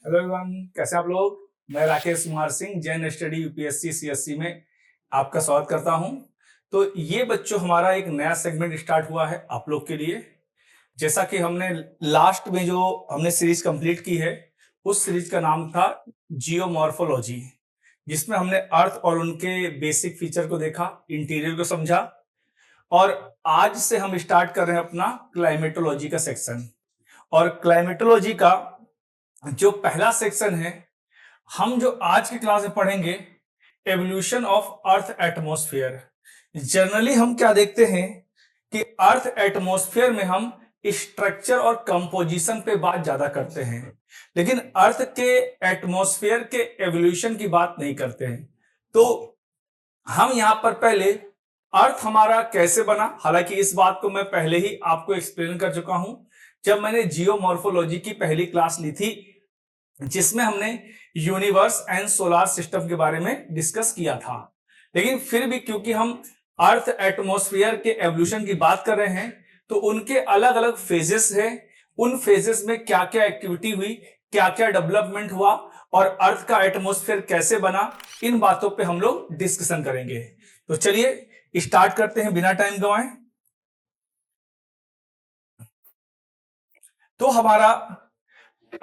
Hello everyone, कैसे आप लोग। मैं Rakesh Kumar Singh Jain study UPSC CSC में आपका स्वागत करता हूं। तो ये बच्चों हमारा एक नया सेगमेंट स्टार्ट हुआ है आप लोग के लिए। जैसा कि हमने लास्ट में जो हमने सीरीज कंप्लीट की है, उस सीरीज का नाम था जियोमॉर्फोलॉजी, जिसमें हमने अर्थ और उनके बेसिक फीचर को देखा, इंटीरियर को समझा। और आज से हम स्टार्ट कर रहे हैं अपना क्लाइमेटोलॉजी का सेक्शन। और क्लाइमेटोलॉजी का जो पहला सेक्शन है, हम जो आज की क्लास में पढ़ेंगे, evolution of earth atmosphere. Generally हम क्या देखते हैं कि अर्थ एटमॉस्फेयर में हम स्ट्रक्चर और कंपोजिशन पे बात ज्यादा करते हैं, लेकिन अर्थ के एटमॉस्फेयर के एवोल्यूशन की बात नहीं करते हैं। तो हम यहां पर पहले अर्थ हमारा कैसे बना, हालांकि इस बात को मैं पहले ही आपको एक्सप्लेन कर चुका हूं जब मैंने जियोमॉर्फोलॉजी की पहली क्लास ली थी, जिसमें हमने यूनिवर्स एंड सोलार सिस्टम के बारे में डिस्कस किया था। लेकिन फिर भी क्योंकि हम अर्थ एटमॉस्फेयर के एवोल्यूशन की बात कर रहे हैं, तो उनके अलग अलग फेजेस हैं। उन फेजेस में क्या क्या एक्टिविटी हुई, क्या क्या डेवलपमेंट हुआ और अर्थ का एटमॉस्फेयर कैसे बना, इन बातों पे हम लोग डिस्कशन करेंगे। तो चलिए स्टार्ट करते हैं बिना टाइम गवाए। तो हमारा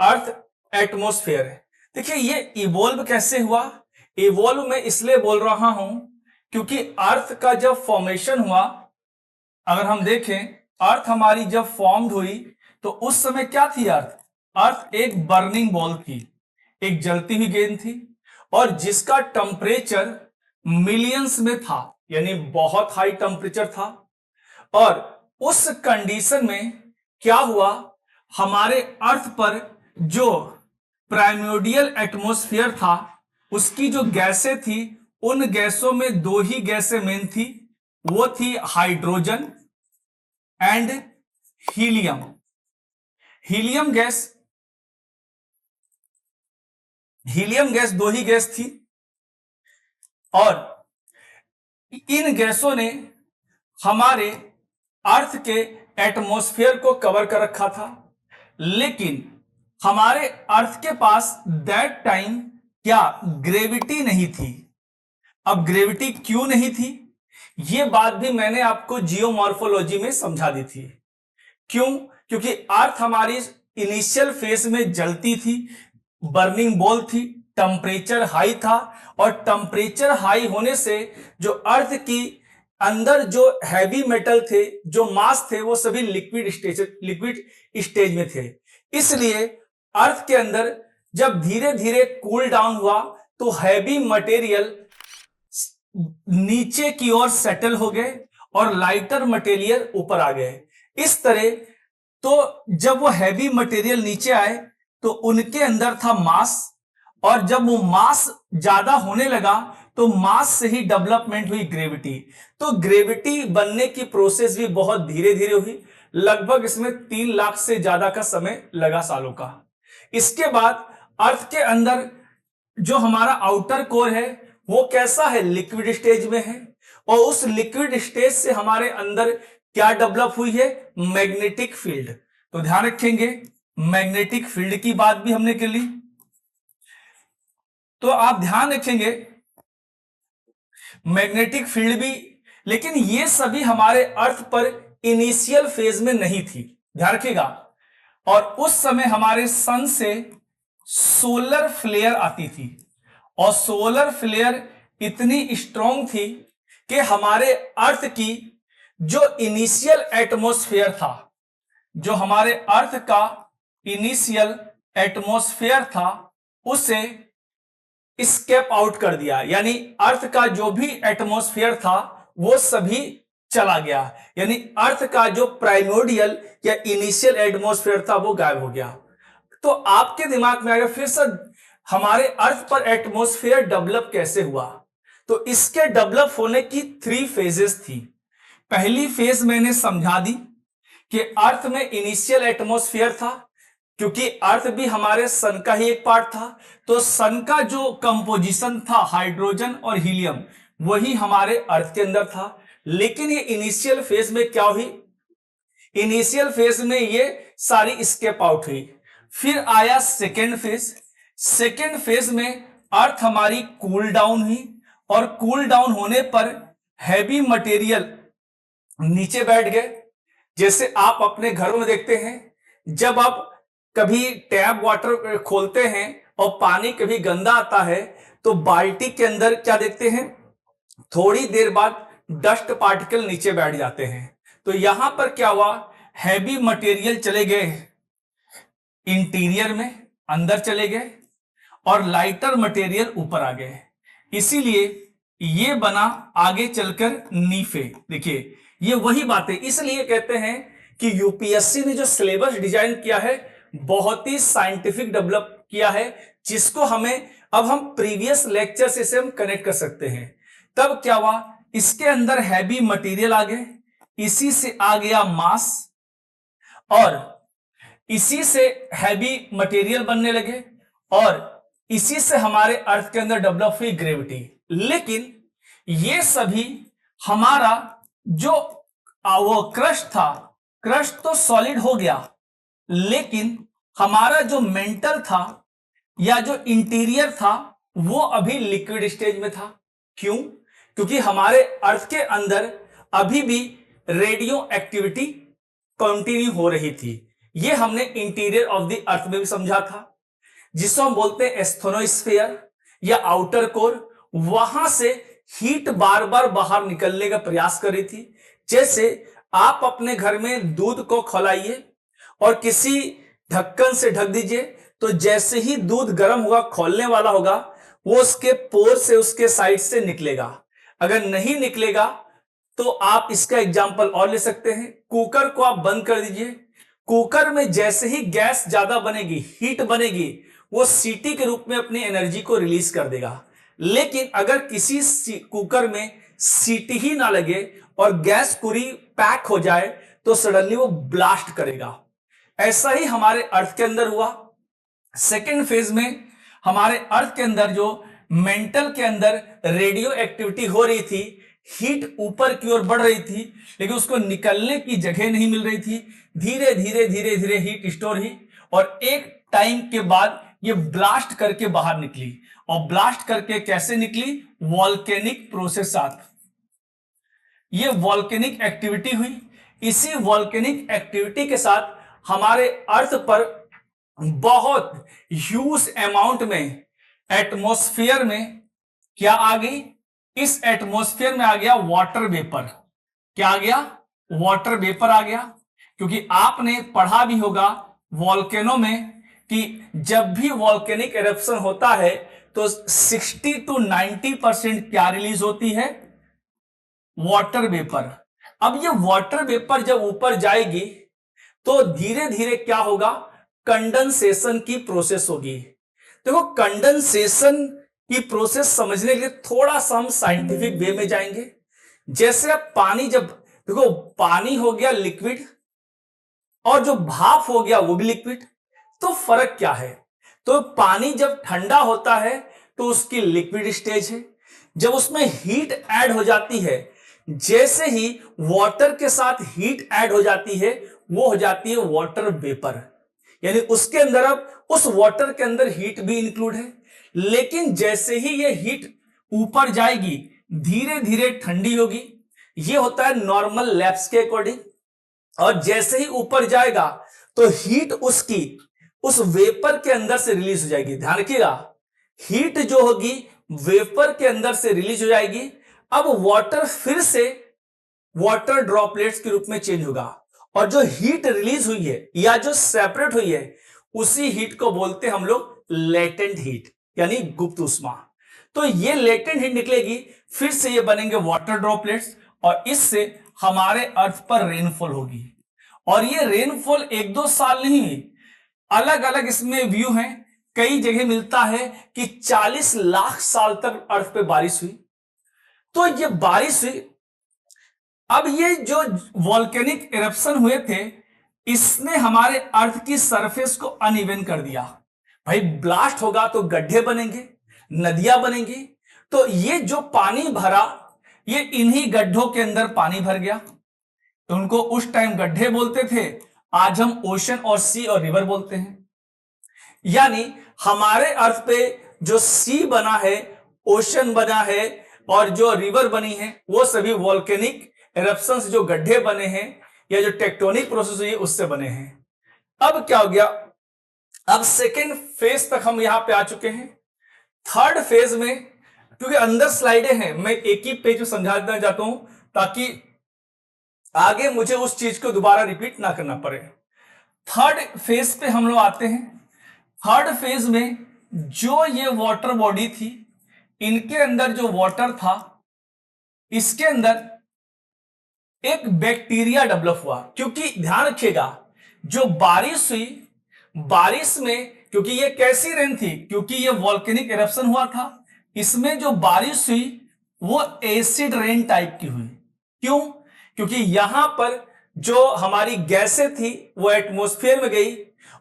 अर्थ एटमॉस्फेयर है, देखिए ये इवोल्व कैसे हुआ। इवोल्व मैं इसलिए बोल रहा हूं क्योंकि अर्थ का जब फॉर्मेशन हुआ, अगर हम देखें अर्थ हमारी जब फॉर्म्ड हुई तो उस समय क्या थी अर्थ। अर्थ एक बर्निंग बॉल थी, एक जलती हुई गेंद थी, और जिसका टेम्परेचर मिलियंस में था, यानी बहुत हाई टेम्परेचर था। और उस कंडीशन में क्या हुआ, हमारे अर्थ पर जो प्राइमोर्डियल एटमॉस्फेयर था, उसकी जो गैसें थी, उन गैसों में दो ही गैसें मेन थी, वो थी hydrogen and helium. Helium gas, helium gas दो ही गैस थी, और इन गैसों ने हमारे अर्थ के एटमॉस्फेयर को कवर कर रखा था। लेकिन हमारे अर्थ के पास दैट टाइम क्या ग्रेविटी नहीं थी। अब ग्रेविटी क्यों नहीं थी, यह बात भी मैंने आपको जियोमॉर्फोलॉजी में समझा दी थी। क्यों, क्योंकि अर्थ हमारी इनिशियल फेज में जलती थी, बर्निंग बॉल थी, टेम्परेचर हाई था, और टेम्परेचर हाई होने से जो अर्थ की अंदर जो हैवी मेटल थे, जो मास थे, वो सभी लिक्विड स्टेज में थे। इसलिए अर्थ के अंदर जब धीरे धीरे कूल डाउन हुआ तो हैवी मटेरियल नीचे की ओर सेटल हो गए और लाइटर मटेरियल ऊपर आ गए। इस तरह तो जब वो हैवी मटेरियल नीचे आए तो उनके अंदर था मास, और जब वो मास ज्यादा होने लगा तो मास से ही डेवलपमेंट हुई ग्रेविटी। तो ग्रेविटी बनने की प्रोसेस भी बहुत धीरे धीरे हुई, लगभग इसमें 3 लाख से ज्यादा का समय लगा, सालों का। इसके बाद अर्थ के अंदर जो हमारा आउटर कोर है, वो कैसा है, लिक्विड स्टेज में है, और उस लिक्विड स्टेज से हमारे अंदर क्या डेवलप हुई है, मैग्नेटिक फील्ड। तो ध्यान रखेंगे, मैग्नेटिक फील्ड की बात भी हमने कर ली। तो आप ध्यान रखेंगे मैग्नेटिक फील्ड भी, लेकिन ये सभी हमारे अर्थ पर इनिशियल फेज में नहीं थी, ध्यान रखिएगा। और उस समय हमारे सन से सोलर फ्लेयर आती थी, और सोलर फ्लेयर इतनी स्ट्रॉन्ग थी कि हमारे अर्थ की जो इनिशियल एटमॉस्फेयर था, जो हमारे अर्थ का इनिशियल एटमॉस्फेयर था, उसे स्केप आउट कर दिया। यानी अर्थ का जो भी एटमॉस्फेयर था वो सभी चला गया, यानी अर्थ का जो प्राइमोर्डियल या इनिशियल एटमॉस्फेयर था वो गायब हो गया। तो आपके दिमाग में आएगा फिर सर हमारे अर्थ पर एटमॉस्फेयर डेवलप कैसे हुआ। तो इसके डेवलप होने की 3 फेजेस थी। पहली फेज मैंने समझा दी कि अर्थ में इनिशियल एटमॉस्फेयर था, क्योंकि अर्थ भी हमारे सन का ही एक पार्ट था। तो सन का जो कंपोजिशन था हाइड्रोजन और हीलियम, वही हमारे अर्थ के अंदर था। लेकिन ये इनिशियल फेज में क्या हुई, इनिशियल फेज में ये सारी स्केप आउट हुई। फिर आया सेकेंड फेज, सेकेंड फेज में अर्थ हमारी कूल डाउन हुई और कूल डाउन होने पर हैवी मटेरियल नीचे बैठ गए। जैसे आप अपने घरों में देखते हैं, जब आप कभी टैप वाटर खोलते हैं और पानी कभी गंदा आता है तो बाल्टी के अंदर क्या देखते हैं, थोड़ी देर बाद डस्ट पार्टिकल नीचे बैठ जाते हैं। तो यहां पर क्या हुआ, हैवी मटेरियल चले गए इंटीरियर में, अंदर चले गए, और लाइटर मटेरियल ऊपर आ गए। इसीलिए ये बना आगे चलकर नीफे। देखिए ये वही बात है, इसलिए कहते हैं कि यूपीएससी ने जो सिलेबस डिजाइन किया है बहुत ही साइंटिफिक डेवलप किया है, जिसको हमें अब हम प्रीवियस लेक्चर से हम कनेक्ट कर सकते हैं। तब क्या हुआ, इसके अंदर हैवी मटेरियल आ गए, इसी से आ गया मास, और इसी से हैवी मटेरियल बनने लगे, और इसी से हमारे अर्थ के अंदर डेवलप हुई ग्रेविटी। लेकिन ये सभी हमारा जो वो क्रस्ट था, क्रस्ट तो सॉलिड हो गया, लेकिन हमारा जो मेंटल था या जो इंटीरियर था वो अभी लिक्विड स्टेज में था। क्यों? क्योंकि हमारे अर्थ के अंदर अभी भी रेडियो एक्टिविटी कंटिन्यू हो रही थी। ये हमने इंटीरियर ऑफ द अर्थ में भी समझा था, जिसको हम बोलते हैं एस्थेनोस्फीयर या आउटर कोर। वहां से हीट बार बार बाहर निकलने का प्रयास कर रही थी। जैसे आप अपने घर में दूध को खौलाइए और किसी ढक्कन से ढक दीजिए, तो जैसे ही दूध गर्म होगा, खौलने वाला होगा, वो उसके पोर से, उसके साइड से निकलेगा। अगर नहीं निकलेगा तो आप इसका एग्जाम्पल और ले सकते हैं, कुकर को आप बंद कर दीजिए, कुकर में जैसे ही गैस ज्यादा बनेगी, हीट बनेगी, वो सीटी के रूप में अपनी एनर्जी को रिलीज कर देगा। लेकिन अगर किसी कुकर में सीटी ही ना लगे और गैस पूरी पैक हो जाए तो सडनली वो ब्लास्ट करेगा। ऐसा ही हमारे अर्थ के अंदर हुआ। सेकेंड फेज में हमारे अर्थ के अंदर जो मेंटल के अंदर रेडियो एक्टिविटी हो रही थी, हीट ऊपर की ओर बढ़ रही थी, लेकिन उसको निकलने की जगह नहीं मिल रही थी। धीरे धीरे धीरे धीरे हीट स्टोर हुई और एक टाइम के बाद ये ब्लास्ट करके बाहर निकली। और ब्लास्ट करके कैसे निकली? वॉल्केनिक प्रोसेस साथ, ये वॉल्केनिक एक्टिविटी हुई। इसी वॉल्केनिक एक्टिविटी के साथ हमारे अर्थ पर बहुत ह्यूज अमाउंट में एटमॉस्फेयर में क्या आ गई? इस एटमॉस्फेयर में आ गया वाटर वेपर। क्या आ गया? वाटर वेपर आ गया। क्योंकि आपने पढ़ा भी होगा वॉल्केनो में कि जब भी वॉल्केनिक एरप्शन होता है तो 60 to 90% क्या रिलीज होती है? Water vapour. अब ये वाटर वेपर जब ऊपर जाएगी तो धीरे धीरे क्या होगा? कंडेंसेशन की प्रोसेस होगी। देखो, कंडेंसेशन की प्रोसेस समझने के लिए थोड़ा सा हम साइंटिफिक वे में जाएंगे। जैसे अब पानी, जब देखो पानी हो गया लिक्विड और जो भाप हो गया वो भी लिक्विड, तो फर्क क्या है? तो पानी जब ठंडा होता है तो उसकी लिक्विड स्टेज है। जब उसमें हीट ऐड हो जाती है, जैसे ही वाटर के साथ हीट ऐड हो जाती है, वो हो जाती है वाटर वेपर। यानी उसके अंदर अब उस वाटर के अंदर हीट भी इंक्लूड है। लेकिन जैसे ही ये हीट ऊपर जाएगी, धीरे धीरे ठंडी होगी। ये होता है नॉर्मल लैब्स के अकॉर्डिंग। और जैसे ही ऊपर जाएगा तो हीट उसकी उस वेपर के अंदर से रिलीज हो जाएगी। ध्यान रखिएगा, हीट जो होगी वेपर के अंदर से रिलीज हो जाएगी। अब वाटर फिर से वाटर ड्रॉपलेट्स के रूप में चेंज होगा, और जो हीट रिलीज हुई है या जो सेपरेट हुई है, उसी हीट को बोलते हैं हम लोग लेटेंट हीट, यानी गुप्त ऊष्मा। तो ये लेटेंट हीट निकलेगी, फिर से ये बनेंगे वाटर ड्रॉपलेट्स, और इससे हमारे अर्थ पर रेनफॉल होगी। और ये रेनफॉल 1-2 साल नहीं, अलग अलग इसमें व्यू हैं। कई जगह मिलता है कि 40 लाख साल तक अर्थ पे बारिश हुई। तो ये बारिश हुई। अब ये जो वॉल्केनिक इरप्शन हुए थे, इसने हमारे अर्थ की सरफेस को अनइवन कर दिया। भाई ब्लास्ट होगा तो गड्ढे बनेंगे, नदियां बनेंगी। तो ये जो पानी भरा, ये इन्हीं गड्ढों के अंदर पानी भर गया। तो उनको उस टाइम गड्ढे बोलते थे, आज हम ओशन और सी और रिवर बोलते हैं। यानी हमारे अर्थ पे जो सी बना है, ओशन बना है और जो रिवर बनी है, वो सभी वॉल्केनिक एरप्शन से जो गड्ढे बने हैं या जो टेक्टोनिक प्रोसेस हुई है उससे बने हैं। अब क्या हो गया, अब सेकेंड फेज तक हम यहां पे आ चुके हैं। थर्ड फेज में, क्योंकि अंदर स्लाइडें हैं, मैं एक ही पेज में समझा देना चाहता हूं ताकि आगे मुझे उस चीज को दोबारा रिपीट ना करना पड़े। थर्ड फेज पे हम लोग आते हैं। थर्ड फेज में जो ये वाटर बॉडी थी, इनके अंदर जो वाटर था, इसके अंदर एक बैक्टीरिया डेवलप हुआ। क्योंकि ध्यान रखिएगा, जो बारिश हुई, बारिश में, क्योंकि ये कैसी रेन थी, क्योंकि ये वॉल्केनिक एरप्शन हुआ था, इसमें जो बारिश हुई वो एसिड रेन टाइप की हुई। क्यों? क्योंकि यहां पर जो हमारी गैसें थी वो एटमॉस्फेयर में गई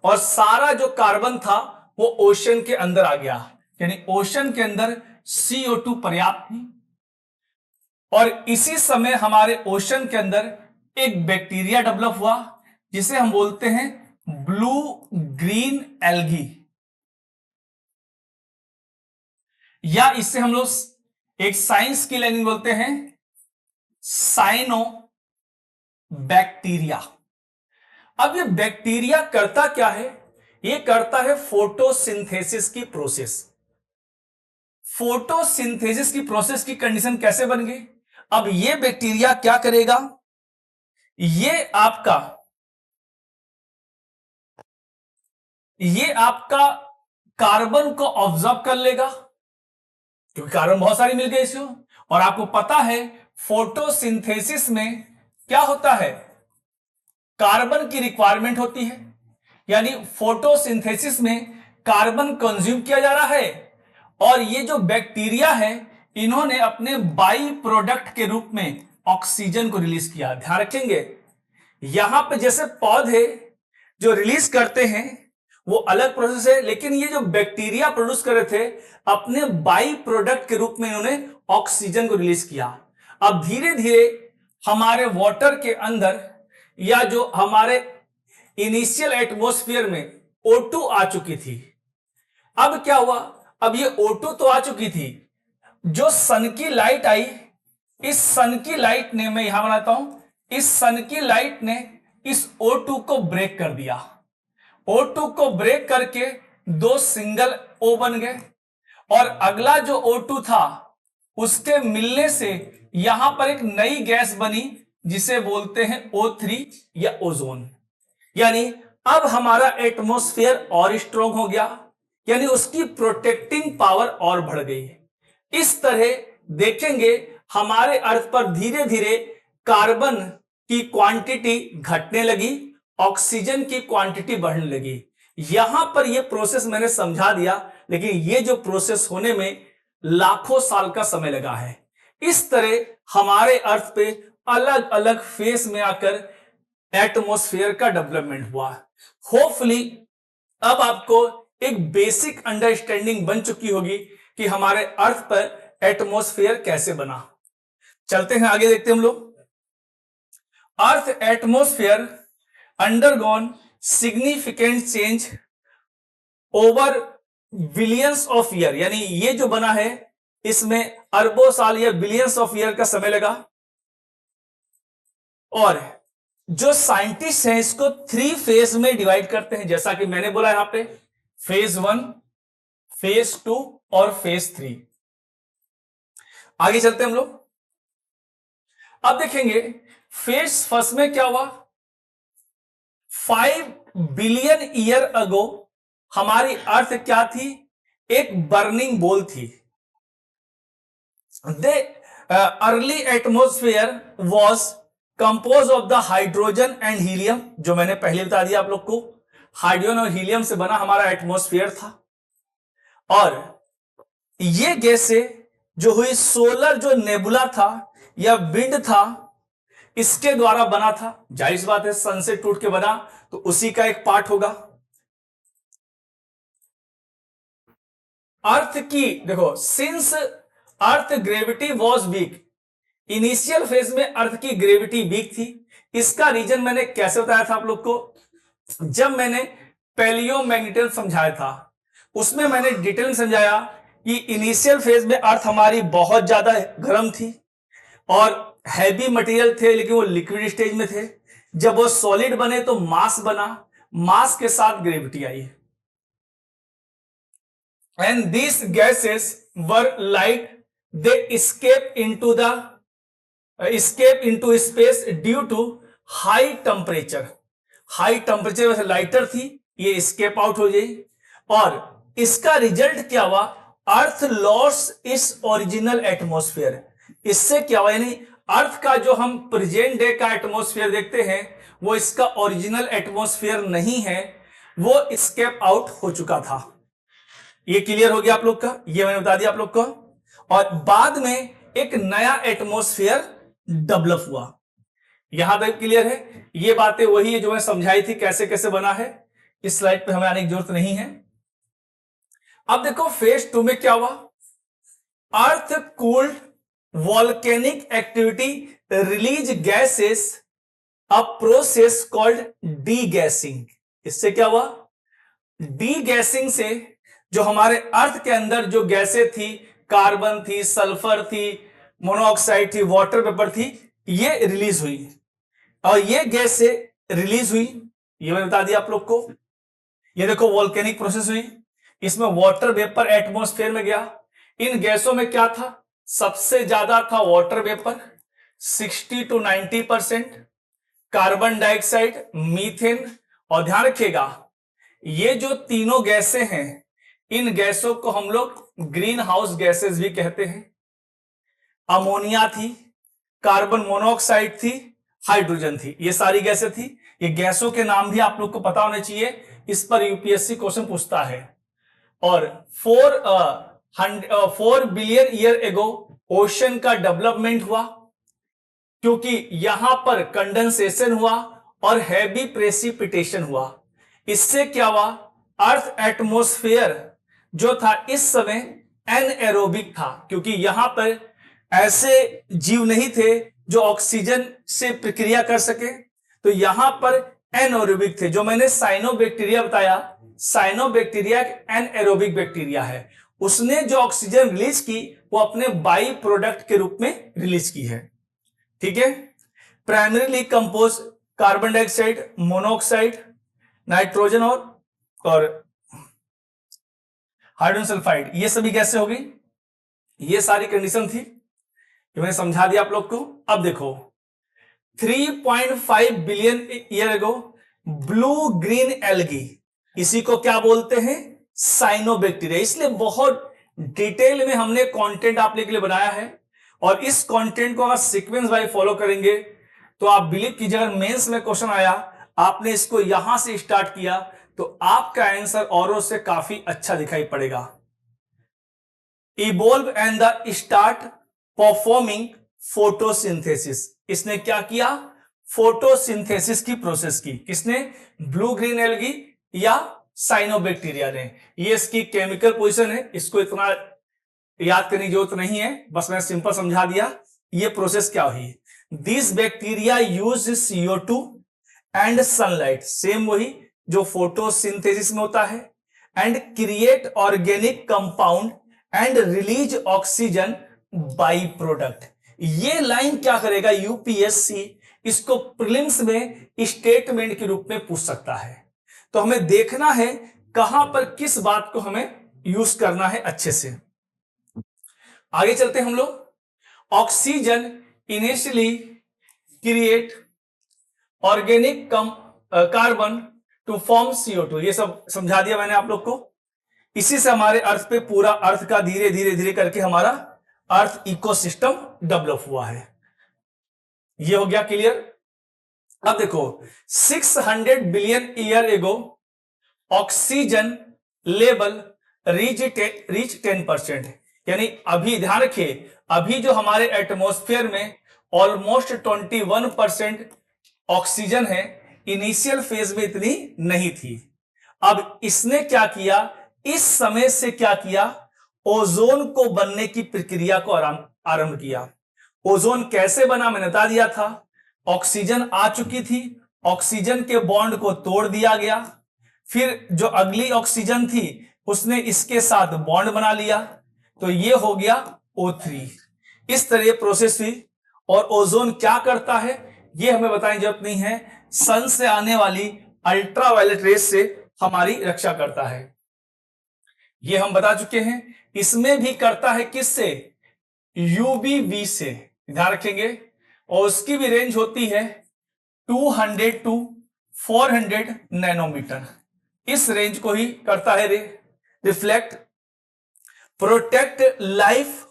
और सारा जो कार्बन था वो ओशन के अंदर आ गया, यानी ओशन के अंदर CO2 पर्याप्त थी। और इसी समय हमारे ओशन के अंदर एक बैक्टीरिया डेवलप हुआ जिसे हम बोलते हैं ब्लू ग्रीन एल्गी, या इससे हम लोग एक साइंस की लैंग्वेज बोलते हैं साइनो बैक्टीरिया। अब ये बैक्टीरिया करता क्या है? ये करता है फोटोसिंथेसिस की प्रोसेस। फोटोसिंथेसिस की प्रोसेस की कंडीशन कैसे बन गई? अब ये बैक्टीरिया क्या करेगा, ये आपका कार्बन को ऑब्जर्व कर लेगा, क्योंकि कार्बन बहुत सारी मिल गई इसको। और आपको पता है फोटोसिंथेसिस में क्या होता है, कार्बन की रिक्वायरमेंट होती है, यानी फोटोसिंथेसिस में कार्बन कंज्यूम किया जा रहा है। और ये जो बैक्टीरिया है, इन्होंने अपने बाई प्रोडक्ट के रूप में ऑक्सीजन को रिलीज किया। ध्यान रखेंगे, यहां पे जैसे पौधे जो रिलीज करते हैं वो अलग प्रोसेस है, लेकिन ये जो बैक्टीरिया प्रोड्यूस कर रहे थे, अपने बाई प्रोडक्ट के रूप में इन्होंने ऑक्सीजन को रिलीज किया। अब धीरे धीरे हमारे वाटर के अंदर या जो हमारे इनिशियल एटमॉस्फेयर में O2 आ चुकी थी। अब क्या हुआ, अब ये O2 तो आ चुकी थी, जो सन की लाइट आई, इस सन की लाइट ने, मैं यहां बनाता हूं, इस सन की लाइट ने इस O2 को ब्रेक कर दिया। O2 को ब्रेक करके दो सिंगल O बन गए और अगला जो O2 था उसके मिलने से यहां पर एक नई गैस बनी जिसे बोलते हैं O3 या ओजोन। यानी अब हमारा एटमॉस्फेयर और स्ट्रांग हो गया, यानी उसकी प्रोटेक्टिंग पावर और बढ़ गई। इस तरह देखेंगे हमारे अर्थ पर धीरे धीरे कार्बन की क्वांटिटी घटने लगी, ऑक्सीजन की क्वांटिटी बढ़ने लगी। यहां पर यह प्रोसेस मैंने समझा दिया, लेकिन यह जो प्रोसेस होने में लाखों साल का समय लगा है। इस तरह हमारे अर्थ पे अलग अलग फेज में आकर एटमॉस्फेयर का डेवलपमेंट हुआ। होपफुली अब आपको एक बेसिक अंडरस्टैंडिंग बन चुकी होगी कि हमारे अर्थ पर एटमॉस्फेयर कैसे बना। चलते हैं आगे, देखते हैं हम लोग। Earth atmosphere undergone significant change over billions of year, यानी ये जो बना है इसमें अरबों साल या बिलियंस ऑफ ईयर का समय लगा। और जो साइंटिस्ट हैं इसको 3 फेज में डिवाइड करते हैं, जैसा कि मैंने बोला यहां पे फेज 1, फेज 2 और फेज 3। आगे चलते हैं हम लोग। अब देखेंगे फेज फर्स्ट में क्या हुआ। 5 बिलियन ईयर अगो हमारी अर्थ क्या थी, एक बर्निंग बॉल थी। The early atmosphere was compose of the hydrogen and helium, जो मैंने पहले बता दिया आप लोग को, हाइड्रोजन और हीलियम से बना हमारा एटमॉस्फेयर था। और ये गैसें जो हुई सोलर जो नेबुला था या विंड था, इसके द्वारा बना था। जाहिर सी बात है सन से टूट के बना तो उसी का एक पार्ट होगा। अर्थ की देखो, since earth gravity was weak, initial phase में अर्थ की ग्रेविटी वीक थी। इसका रीजन मैंने कैसे बताया था आप लोग को, जब मैंने पैलियोमैग्नेटिज्म समझाया था। उसमें मैंने डिटेल में समझाया कि इनिशियल फेज में अर्थ हमारी बहुत ज्यादा गर्म थी और हैवी मटेरियल थे, लेकिन वो लिक्विड स्टेज में थे। जब वो सॉलिड बने तो मास बना, मास के साथ ग्रेविटी आई, and these gases were light, they escape into space due to high temperature. High temperature वैसे लाइटर थी, ये स्केप आउट हो गई, और इसका रिजल्ट क्या हुआ, अर्थ लॉस इस ओरिजिनल एटमॉस्फेयर। इससे क्या हुआ, यानी अर्थ का जो हम प्रेजेंट डे का एटमॉस्फेयर देखते हैं वो इसका ओरिजिनल एटमॉस्फेयर नहीं है, वो स्केप आउट हो चुका था। ये क्लियर हो गया आप लोग का, ये मैंने बता दिया आप लोग को। और बाद में एक नया एटमॉस्फेयर डेवलप हुआ। यहां तक क्लियर है, ये बातें वही है जो मैं समझाई थी कैसे कैसे बना है। इस स्लाइड पे हमें आने की जरूरत नहीं है। अब देखो फेज 2 में क्या हुआ, earth cooled volcanic activity release gases, a process called degassing. इससे क्या हुआ, डी गैसिंग से जो हमारे अर्थ के अंदर जो गैसें थी, कार्बन थी, सल्फर थी, मोनोऑक्साइड थी, वाटर वेपर थी, ये रिलीज हुई। और ये गैस से रिलीज हुई, ये मैंने बता दिया आप लोग को। ये देखो वॉल्केनिक प्रोसेस हुई, इसमें वाटर वेपर एटमॉस्फेयर में गया। इन गैसों में क्या था, सबसे ज्यादा था water vapour 60 to 90%, carbon dioxide, methane, और ध्यान रखिएगा ये जो तीनों गैसें हैं, इन गैसों को हम लोग ग्रीन हाउस गैसेस भी कहते हैं। अमोनिया थी, कार्बन मोनोऑक्साइड थी, हाइड्रोजन थी, ये सारी गैसें थी। ये गैसों के नाम भी आप लोग को पता होने चाहिए, इस पर यूपीएससी क्वेश्चन पूछता है। और 4 बिलियन ईयर एगो ओशन का डेवलपमेंट हुआ, क्योंकि यहां पर कंडेंसेशन हुआ और हैवी प्रेसिपिटेशन हुआ। इससे क्या हुआ, अर्थ एटमॉस्फेयर जो था इस समय एनएरोबिक था, क्योंकि यहां पर ऐसे जीव नहीं थे जो ऑक्सीजन से प्रक्रिया कर सके, तो यहां पर एनएरोबिक थे। जो मैंने साइनोबैक्टीरिया बताया, साइनोबैक्टीरिया एक एनएरोबिक बैक्टीरिया है, उसने जो ऑक्सीजन रिलीज की वो अपने बाई प्रोडक्ट के रूप में रिलीज की है। ठीक है, primarily compose carbon dioxide, monoxide, nitrogen और हाइड्रोजन सल्फाइड, ये सभी गैसें हो गई। ये सारी कंडीशन थी, ये मैंने समझा दिया आप लोग को। अब देखो 3.5 billion year ago blue green algae, इसी को क्या बोलते हैं, साइनोबैक्टीरिया। इसलिए बहुत डिटेल में हमने कंटेंट आप लोगों के लिए बनाया है, और इस कंटेंट को अगर सीक्वेंस वाइज फॉलो करेंगे तो आप बिलीव कीजिए, अगर मेंस में क्वेश्चन आया, आपने इसको यहां से स्टार्ट किया तो आपका आंसर औरों से काफी अच्छा दिखाई पड़ेगा। Evolve and the start performing photosynthesis, इसने क्या किया, फोटोसिंथेसिस की प्रोसेस की। किसने, ब्लू ग्रीन एल्गी या साइनोबैक्टीरिया ने। ये इसकी केमिकल पोजीशन है, इसको इतना याद करने की जरूरत नहीं है, बस मैं सिंपल समझा दिया ये प्रोसेस क्या हुई। This bacteria use CO2 and sunlight, same वही जो फोटोसिंथेसिस में होता है, and create organic compound and release oxygen by product. ये लाइन क्या करेगा, यूपीएससी इसको प्रीलिम्स में स्टेटमेंट के रूप में पूछ सकता है। तो हमें देखना है कहां पर किस बात को हमें यूज करना है अच्छे से। आगे चलते हैं हम लोग। Oxygen initially create organic carbon to form CO2, ये सब समझा दिया मैंने आप लोग को। इसी से हमारे अर्थ पे पूरा अर्थ का धीरे धीरे धीरे करके हमारा अर्थ इकोसिस्टम डेवलप हुआ है। ये हो गया क्लियर। अब देखो 600 billion year ago oxygen level reach 10%, यानी अभी ध्यान रखिए, अभी जो हमारे एटमॉस्फेयर में ऑलमोस्ट 21% ऑक्सीजन है, इनिशियल फेज में इतनी नहीं थी। अब इसने क्या किया, इस समय से क्या किया, ओजोन को बनने की प्रक्रिया को आरंभ किया। ओजोन कैसे बना मैंने बता दिया था, ऑक्सीजन आ चुकी थी, ऑक्सीजन के बॉन्ड को तोड़ दिया गया, फिर जो अगली ऑक्सीजन थी उसने इसके साथ बॉन्ड बना लिया, तो ये हो गया O3। इस तरह प्रोसेस हुई। और ओजोन क्या करता है ये हमें बताने की जरूरत नहीं है, सन से आने वाली अल्ट्रावायलेट रेस से हमारी रक्षा करता है, ये हम बता चुके हैं। इसमें भी करता है किससे, यूबीवी से, ध्यान रखेंगे। और उसकी भी रेंज होती है 200 टू 400 नैनोमीटर, इस रेंज को ही करता है reflect. Protect life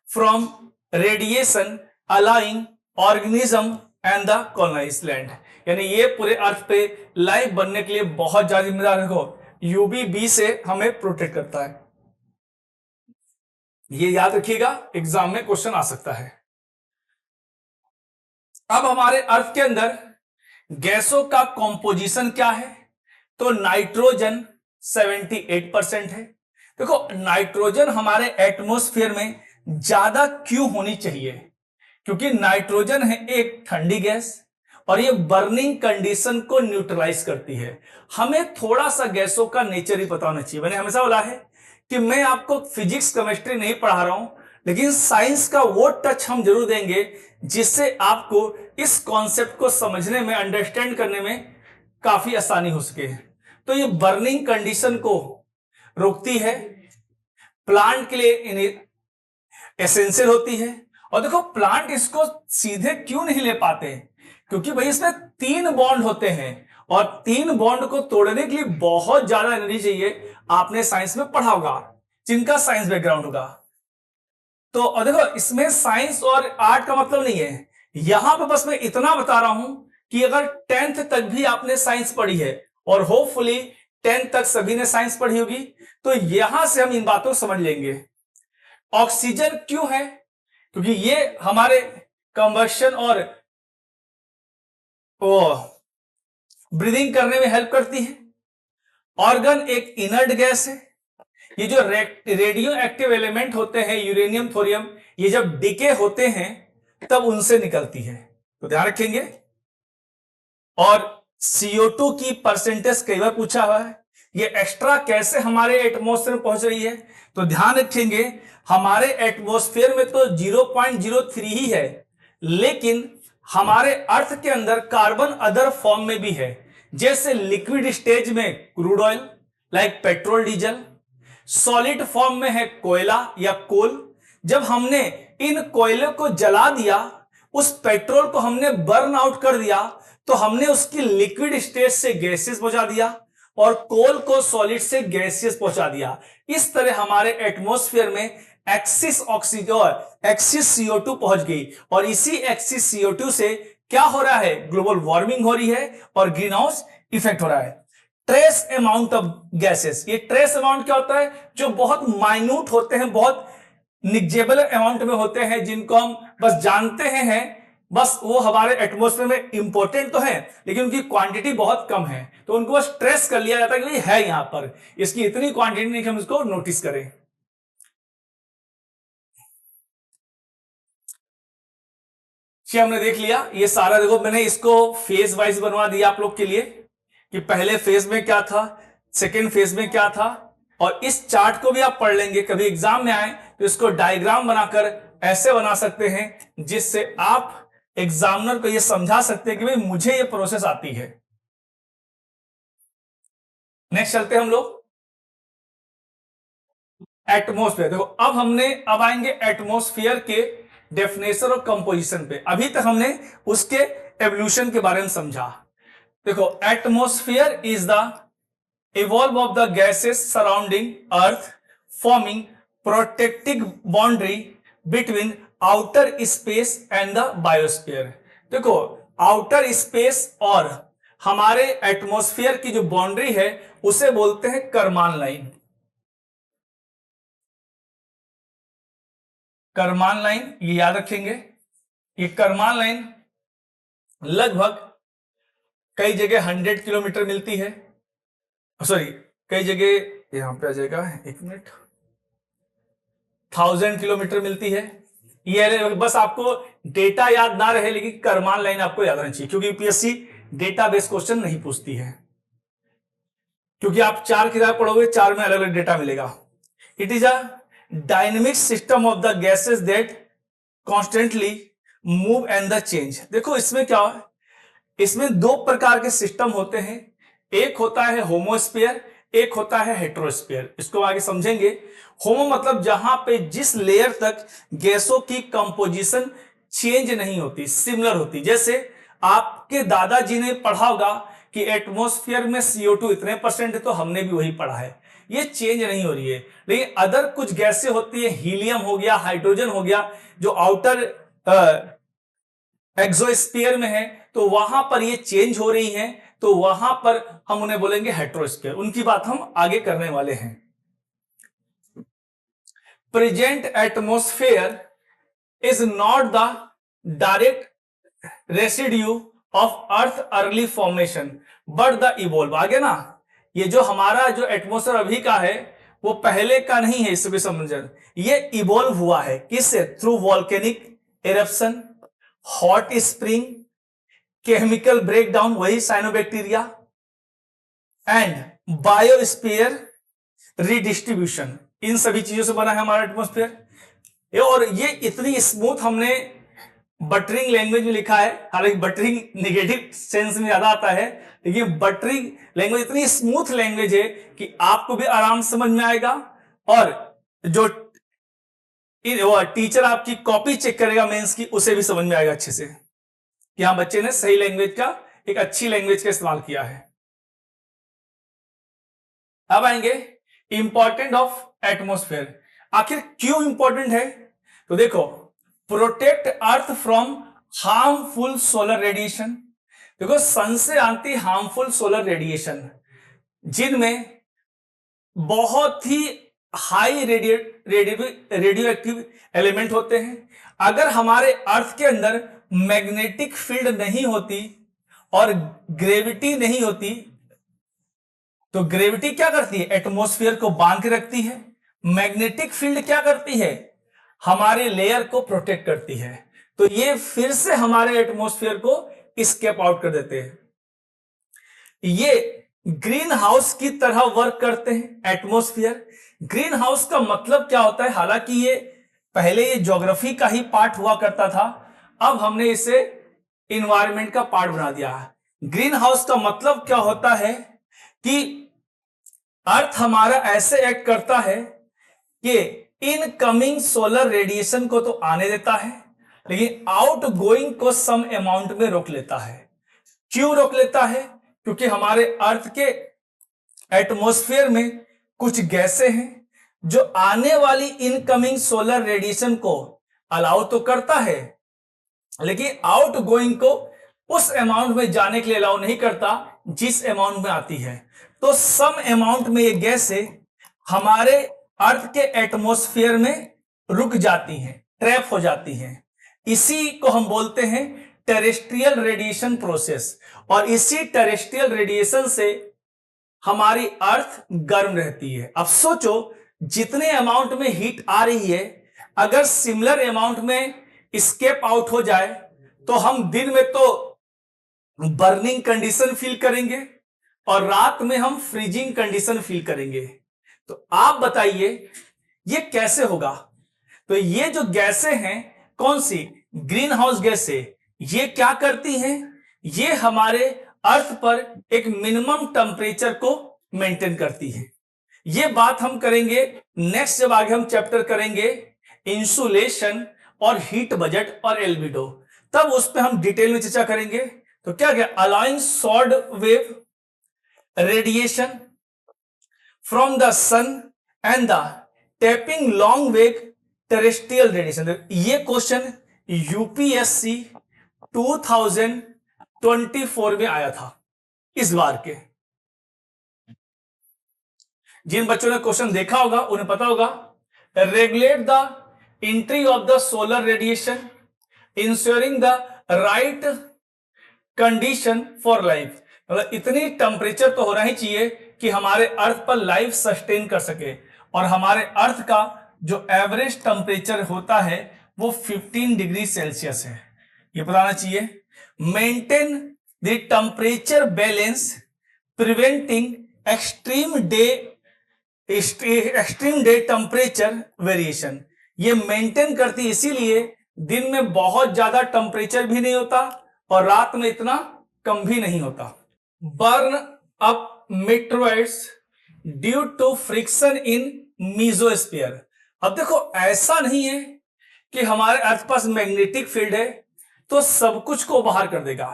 from radiation allowing organism and the colonised land, यानी ये पूरे अर्थ पे लाइफ बनने के लिए बहुत ज्यादा जिम्मेदार है। यूबीबी से हमें प्रोटेक्ट करता है, ये याद रखिएगा, एग्जाम में क्वेश्चन आ सकता है। अब हमारे अर्थ के अंदर गैसों का कॉम्पोजिशन क्या है, तो नाइट्रोजन 78% है। देखो नाइट्रोजन हमारे एटमॉस्फेयर में ज्यादा क्यों होनी चाहिए, क्योंकि नाइट्रोजन है एक ठंडी गैस और ये बर्निंग कंडीशन को न्यूट्रलाइज करती है। हमें थोड़ा सा गैसों का नेचर ही पता होना चाहिए। मैंने हमेशा बोला है कि मैं आपको फिजिक्स केमिस्ट्री नहीं पढ़ा रहा हूं, लेकिन साइंस का वो टच हम जरूर देंगे जिससे आपको इस कॉन्सेप्ट को समझने में, अंडरस्टैंड करने में काफी आसानी हो सके। तो ये बर्निंग कंडीशन को रोकती है, प्लांट के लिए एसेंशियल होती है। और देखो प्लांट इसको सीधे क्यों नहीं ले पाते, क्योंकि भाई इसमें 3 बॉन्ड होते हैं और 3 बॉन्ड को तोड़ने के लिए बहुत ज्यादा एनर्जी चाहिए। आपने साइंस में पढ़ा होगा, जिनका साइंस बैकग्राउंड होगा। तो और देखो इसमें साइंस और आर्ट का मतलब नहीं है, यहां पे बस मैं इतना बता रहा हूं कि अगर 10th तक भी आपने साइंस पढ़ी है और होपफुली 10th तक सभी ने साइंस पढ़ी होगी, तो यहां से हम इन बातों को समझ लेंगे। ऑक्सीजन क्यों है, क्योंकि ये हमारे कंबशन और ब्रीदिंग करने में हेल्प करती है। ऑर्गन एक इनर्ट गैस है। ये जो रेडियो एक्टिव एलिमेंट होते हैं यूरेनियम थोरियम, ये जब डिके होते हैं तब उनसे निकलती है, तो ध्यान रखेंगे। और CO2 की परसेंटेज कई बार पूछा हुआ है, ये एक्स्ट्रा कैसे हमारे एटमॉस्फेयर में पहुंच रही है, तो ध्यान रखेंगे हमारे एटमॉस्फेयर में तो 0.03 ही है, लेकिन हमारे अर्थ के अंदर कार्बन अदर फॉर्म में भी है, जैसे लिक्विड स्टेज में crude oil like petrol diesel, solid form में है कोयला या कोल। जब हमने इन कोयले को जला दिया, उस पेट्रोल को हमने बर्न आउट कर दिया, तो हमने उसकी लिक्विड स्टेज से गैसेस पहुंचा दिया और कोल को सॉलिड से गैसेस पहुंचा दिया। इस तरह हमारे एटमॉस्फेयर में एक्सिस ऑक्सीजन और एक्सिस CO2 पहुंच गई, और इसी एक्सिस CO2 से क्या हो रहा है, ग्लोबल वार्मिंग हो रही है और ग्रीन हाउस इफेक्ट हो रहा है। ट्रेस अमाउंट ऑफ गैसेस, ये ट्रेस अमाउंट क्या होता है, जो बहुत माइन्यूट होते हैं, बहुत निग्जेबल अमाउंट में होते हैं, जिनको हम बस जानते हैं बस वो हमारे एटमॉस्फेयर में इंपॉर्टेंट तो है, लेकिन उनकी क्वांटिटी बहुत कम है, तो उनको बस ट्रेस कर लिया जाता है कि है यहां पर, इसकी इतनी क्वांटिटी नहीं कि हम इसको नोटिस करें। ये हमने देख लिया, ये सारा देखो मैंने इसको फेज वाइज बनवा दिया आप लोग के लिए कि पहले फेज में क्या था, सेकेंड फेज में क्या था। और इस चार्ट को भी आप पढ़ लेंगे, कभी एग्जाम में आए तो इसको डायग्राम बनाकर ऐसे बना सकते हैं जिससे आप एग्जामिनर को यह समझा सकते हैं कि भाई मुझे ये प्रोसेस आती है। नेक्स्ट चलते हैं हम लोग एटमॉस्फेयर। देखो अब आएंगे एटमॉस्फेयर के डेफिनेशन और कंपोजिशन पे। अभी तक हमने उसके एवोल्यूशन के बारे में समझा। देखो atmosphere is the evolve of the gases surrounding earth forming protective boundary between outer space and the biosphere। देखो आउटर स्पेस और हमारे एटमॉस्फेयर की जो बाउंड्री है उसे बोलते हैं करमान लाइन। करमान लाइन ये याद रखेंगे, ये करमान लाइन लगभग कई जगह 100 किलोमीटर मिलती है, सॉरी कई जगह यहां पे आ जाएगा, एक मिनट, 1000 किलोमीटर मिलती है। ये बस आपको डेटा याद ना रहे, लेकिन करमान लाइन आपको याद रहनी चाहिए, क्योंकि यूपीएससी डेटाबेस क्वेश्चन नहीं पूछती है। क्योंकि आप 4 किताब पढ़ोगे, 4 में अलग अलग डेटा मिलेगा। It is a dynamic system of the gases that constantly move and the change. देखो इसमें क्या है, इसमें 2 प्रकार के सिस्टम होते हैं, एक होता है होमोस्फीयर, एक होता है हेट्रोस्फीयर। इसको आगे समझेंगे। होमो मतलब जहां पे जिस लेयर तक गैसों की कंपोजिशन चेंज नहीं होती, सिमिलर होती। जैसे आपके दादाजी ने पढ़ा होगा कि एटमॉस्फेयर में CO2 इतने परसेंट है, तो हमने भी वही पढ़ा है, ये चेंज नहीं हो रही है। लेकिन अदर कुछ गैसें होती है, हीलियम हो गया, हाइड्रोजन हो गया, जो आउटर एक्सोस्फीयर में है, तो वहां पर ये चेंज हो रही हैं, तो वहां पर हम उन्हें बोलेंगे हेट्रोस्फीयर। उनकी बात हम आगे करने वाले हैं। Present atmosphere is not the direct residue of earth early formation but the evolve. आगे ना, ये जो हमारा जो एटमॉस्फेयर अभी का है वो पहले का नहीं है, इससे भी समझ। ये इवॉल्व हुआ है किससे? Through volcanic eruption, hot spring, chemical breakdown, वही साइनोबैक्टीरिया, एंड बायोस्फीयर रिडिस्ट्रीब्यूशन। इन सभी चीजों से बना है हमारा एटमॉस्फेयर। और ये इतनी स्मूथ हमने बटरिंग लैंग्वेज में लिखा है, हालांकि बटरिंग नेगेटिव सेंस में ज्यादा आता है, लेकिन बटरिंग लैंग्वेज इतनी स्मूथ लैंग्वेज है कि आपको भी आराम से समझ में आएगा, और जो टीचर आपकी कॉपी चेक करेगा मेंस की, उसे भी समझ में आएगा अच्छे से कि हाँ बच्चे ने सही लैंग्वेज का, एक अच्छी लैंग्वेज का इस्तेमाल किया है। अब आएंगे इंपॉर्टेंट ऑफ एटमॉस्फेयर। आखिर क्यों इंपॉर्टेंट है? तो देखो, protect earth from harmful solar radiation. देखो सन से आती हार्मफुल सोलर रेडिएशन, जिनमें बहुत ही हाई रेडियो एक्टिव एलिमेंट होते हैं। अगर हमारे अर्थ के अंदर मैग्नेटिक फील्ड नहीं होती और ग्रेविटी नहीं होती, तो ग्रेविटी क्या करती है? एटमॉस्फेयर को बांध के रखती है। मैग्नेटिक फील्ड क्या करती है? हमारे लेयर को प्रोटेक्ट करती है। तो ये फिर से हमारे एटमॉस्फेयर को स्केप आउट कर देते हैं। ये ग्रीन हाउस की तरह वर्क करते हैं एटमॉस्फेयर। ग्रीन हाउस का मतलब क्या होता है? हालांकि ये पहले ये ज्योग्राफी का ही पार्ट हुआ करता था, अब हमने इसे इन्वायरमेंट का पार्ट बना दिया है। ग्रीन हाउस का मतलब क्या होता है कि अर्थ हमारा ऐसे एक्ट करता है कि इनकमिंग सोलर रेडिएशन को तो आने देता है, लेकिन आउट गोइंग को सम अमाउंट में रोक लेता है। क्यों रोक लेता है? क्योंकि हमारे अर्थ के एटमॉस्फेयर में कुछ गैसें हैं जो आने वाली इनकमिंग सोलर रेडिएशन को अलाउ तो करता है, लेकिन आउट गोइंग को उस अमाउंट में जाने के लिए अलाउ नहीं करता जिस अमाउंट में आती है। तो सम अमाउंट में ये गैसें हमारे अर्थ के एटमॉस्फेयर में रुक जाती हैं, ट्रैप हो जाती हैं। इसी को हम बोलते हैं टेरेस्ट्रियल रेडिएशन प्रोसेस। और इसी टेरेस्ट्रियल रेडिएशन से हमारी अर्थ गर्म रहती है। अब सोचो, जितने अमाउंट में हीट आ रही है, अगर सिमिलर अमाउंट में स्केप आउट हो जाए, तो हम दिन में तो बर्निंग कंडीशन फील करेंगे और रात में हम फ्रीजिंग कंडीशन फील करेंगे। तो आप बताइए ये कैसे होगा? तो ये जो गैसें हैं, कौन सी? ग्रीन हाउस गैसें, ये क्या करती हैं? ये हमारे अर्थ पर एक मिनिमम टेम्परेचर को मेंटेन करती है। ये बात हम करेंगे नेक्स्ट, जब आगे हम चैप्टर करेंगे इंसुलेशन और हीट बजट और एल्बिडो, तब उस पर हम डिटेल में चर्चा करेंगे। तो क्या क्या? Allowing short wave radiation from the sun and the trapping long wave terrestrial radiation. ये क्वेश्चन यूपीएससी 2024 में आया था इस बार के। जिन बच्चों ने क्वेश्चन देखा होगा उन्हें पता होगा। Regulate the entry of the solar radiation, ensuring the right condition for life. मतलब इतनी टेम्परेचर तो होना ही चाहिए कि हमारे अर्थ पर लाइफ सस्टेन कर सके। और हमारे अर्थ का जो एवरेज टेम्परेचर होता है वो 15 डिग्री सेल्सियस है, ये बताना चाहिए। Maintain the temperature balance, preventing extreme day temperature variation, ये मेंटेन करती है, इसीलिए दिन में बहुत ज्यादा टेम्परेचर भी नहीं होता और रात में इतना कम भी नहीं होता। Burn up meteoroids due to friction in mesosphere. अब देखो ऐसा नहीं है कि हमारे अर्थ पास मैग्नेटिक फील्ड है तो सब कुछ को बाहर कर देगा।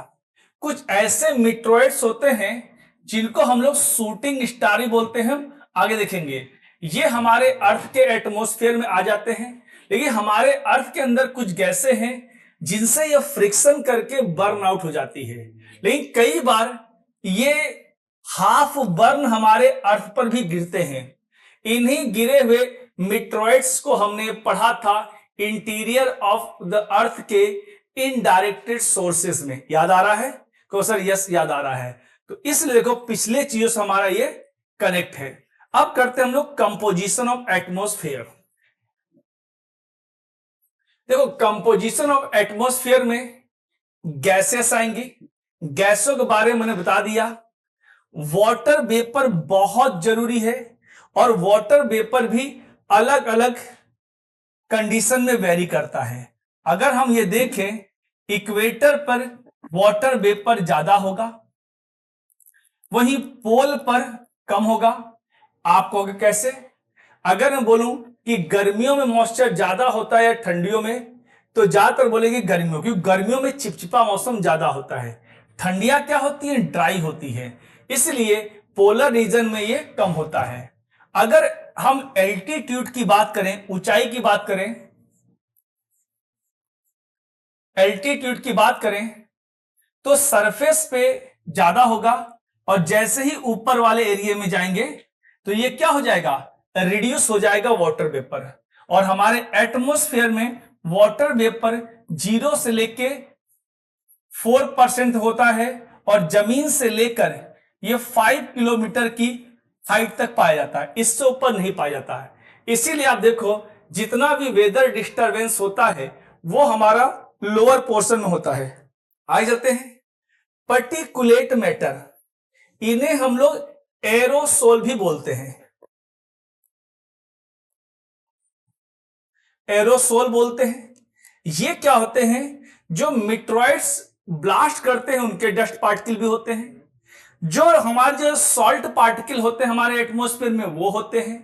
कुछ ऐसे मीट्रोइड्स होते हैं जिनको हम लोग शूटिंग स्टार ही बोलते हैं, हम आगे देखेंगे। ये हमारे अर्थ के एटमॉस्फेयर में आ जाते हैं, लेकिन हमारे अर्थ के अंदर कुछ गैसें हैं जिनसे ये फ्रिक्शन करके बर्न आउट हो जाती है। लेकिन कई बार ये हाफ बर्न हमारे अर्थ पर भी गिरते हैं। इन्हीं गिरे हुए मीट्रोइड्स को हमने पढ़ा था इंटीरियर ऑफ द अर्थ के इनडायरेक्टेड सोर्सेस में। याद आ रहा है क्वेश्चन? यस, याद आ रहा है। तो इसलिए देखो पिछले चीजों से हमारा ये कनेक्ट है। अब करते हैं हम लोग कंपोजिशन ऑफ एटमॉस्फेयर। देखो कंपोजिशन ऑफ एटमॉस्फेयर में गैसेस आएंगी, गैसों के बारे में मैंने बता दिया। वाटर वेपर बहुत जरूरी है और वाटर वेपर भी अलग अलग कंडीशन में वेरी करता है। अगर हम ये देखें, इक्वेटर पर वाटर वेपर ज्यादा होगा, वहीं पोल पर कम होगा। आप कहोगे कैसे? अगर मैं बोलूं कि गर्मियों में मॉइस्चर ज्यादा होता है या ठंडियों में, तो ज्यादातर बोलेंगे गर्मियों, क्योंकि गर्मियों में चिपचिपा मौसम ज्यादा होता है। ठंडियां क्या होती है? ड्राई होती है, इसलिए पोलर रीजन में ये कम होता है। अगर हम एल्टीट्यूड की बात करें, ऊंचाई की बात करें, एल्टीट्यूड की बात करें तो सरफेस पे ज्यादा होगा और जैसे ही ऊपर वाले एरिया में जाएंगे तो ये क्या हो जाएगा? रिड्यूस हो जाएगा वाटर वेपर। और हमारे एटमॉस्फेयर में वाटर वेपर 0 से लेके 4% होता है और जमीन से लेकर ये 5 किलोमीटर की हाइट तक पाया जाता है, इससे ऊपर नहीं पाया जाता है। इसीलिए आप देखो जितना भी वेदर डिस्टरबेंस होता है वो हमारा लोअर पोर्शन में होता है। आगे चलते हैं। पर्टिकुलेट मैटर, इन्हें हम लोग एरोसोल भी बोलते हैं, एरोसोल बोलते हैं। ये क्या होते हैं? जो मीट्रोइड्स ब्लास्ट करते हैं उनके डस्ट पार्टिकल भी होते हैं, जो हमारे जो सॉल्ट पार्टिकल होते हैं हमारे एटमॉस्फेयर में वो होते हैं।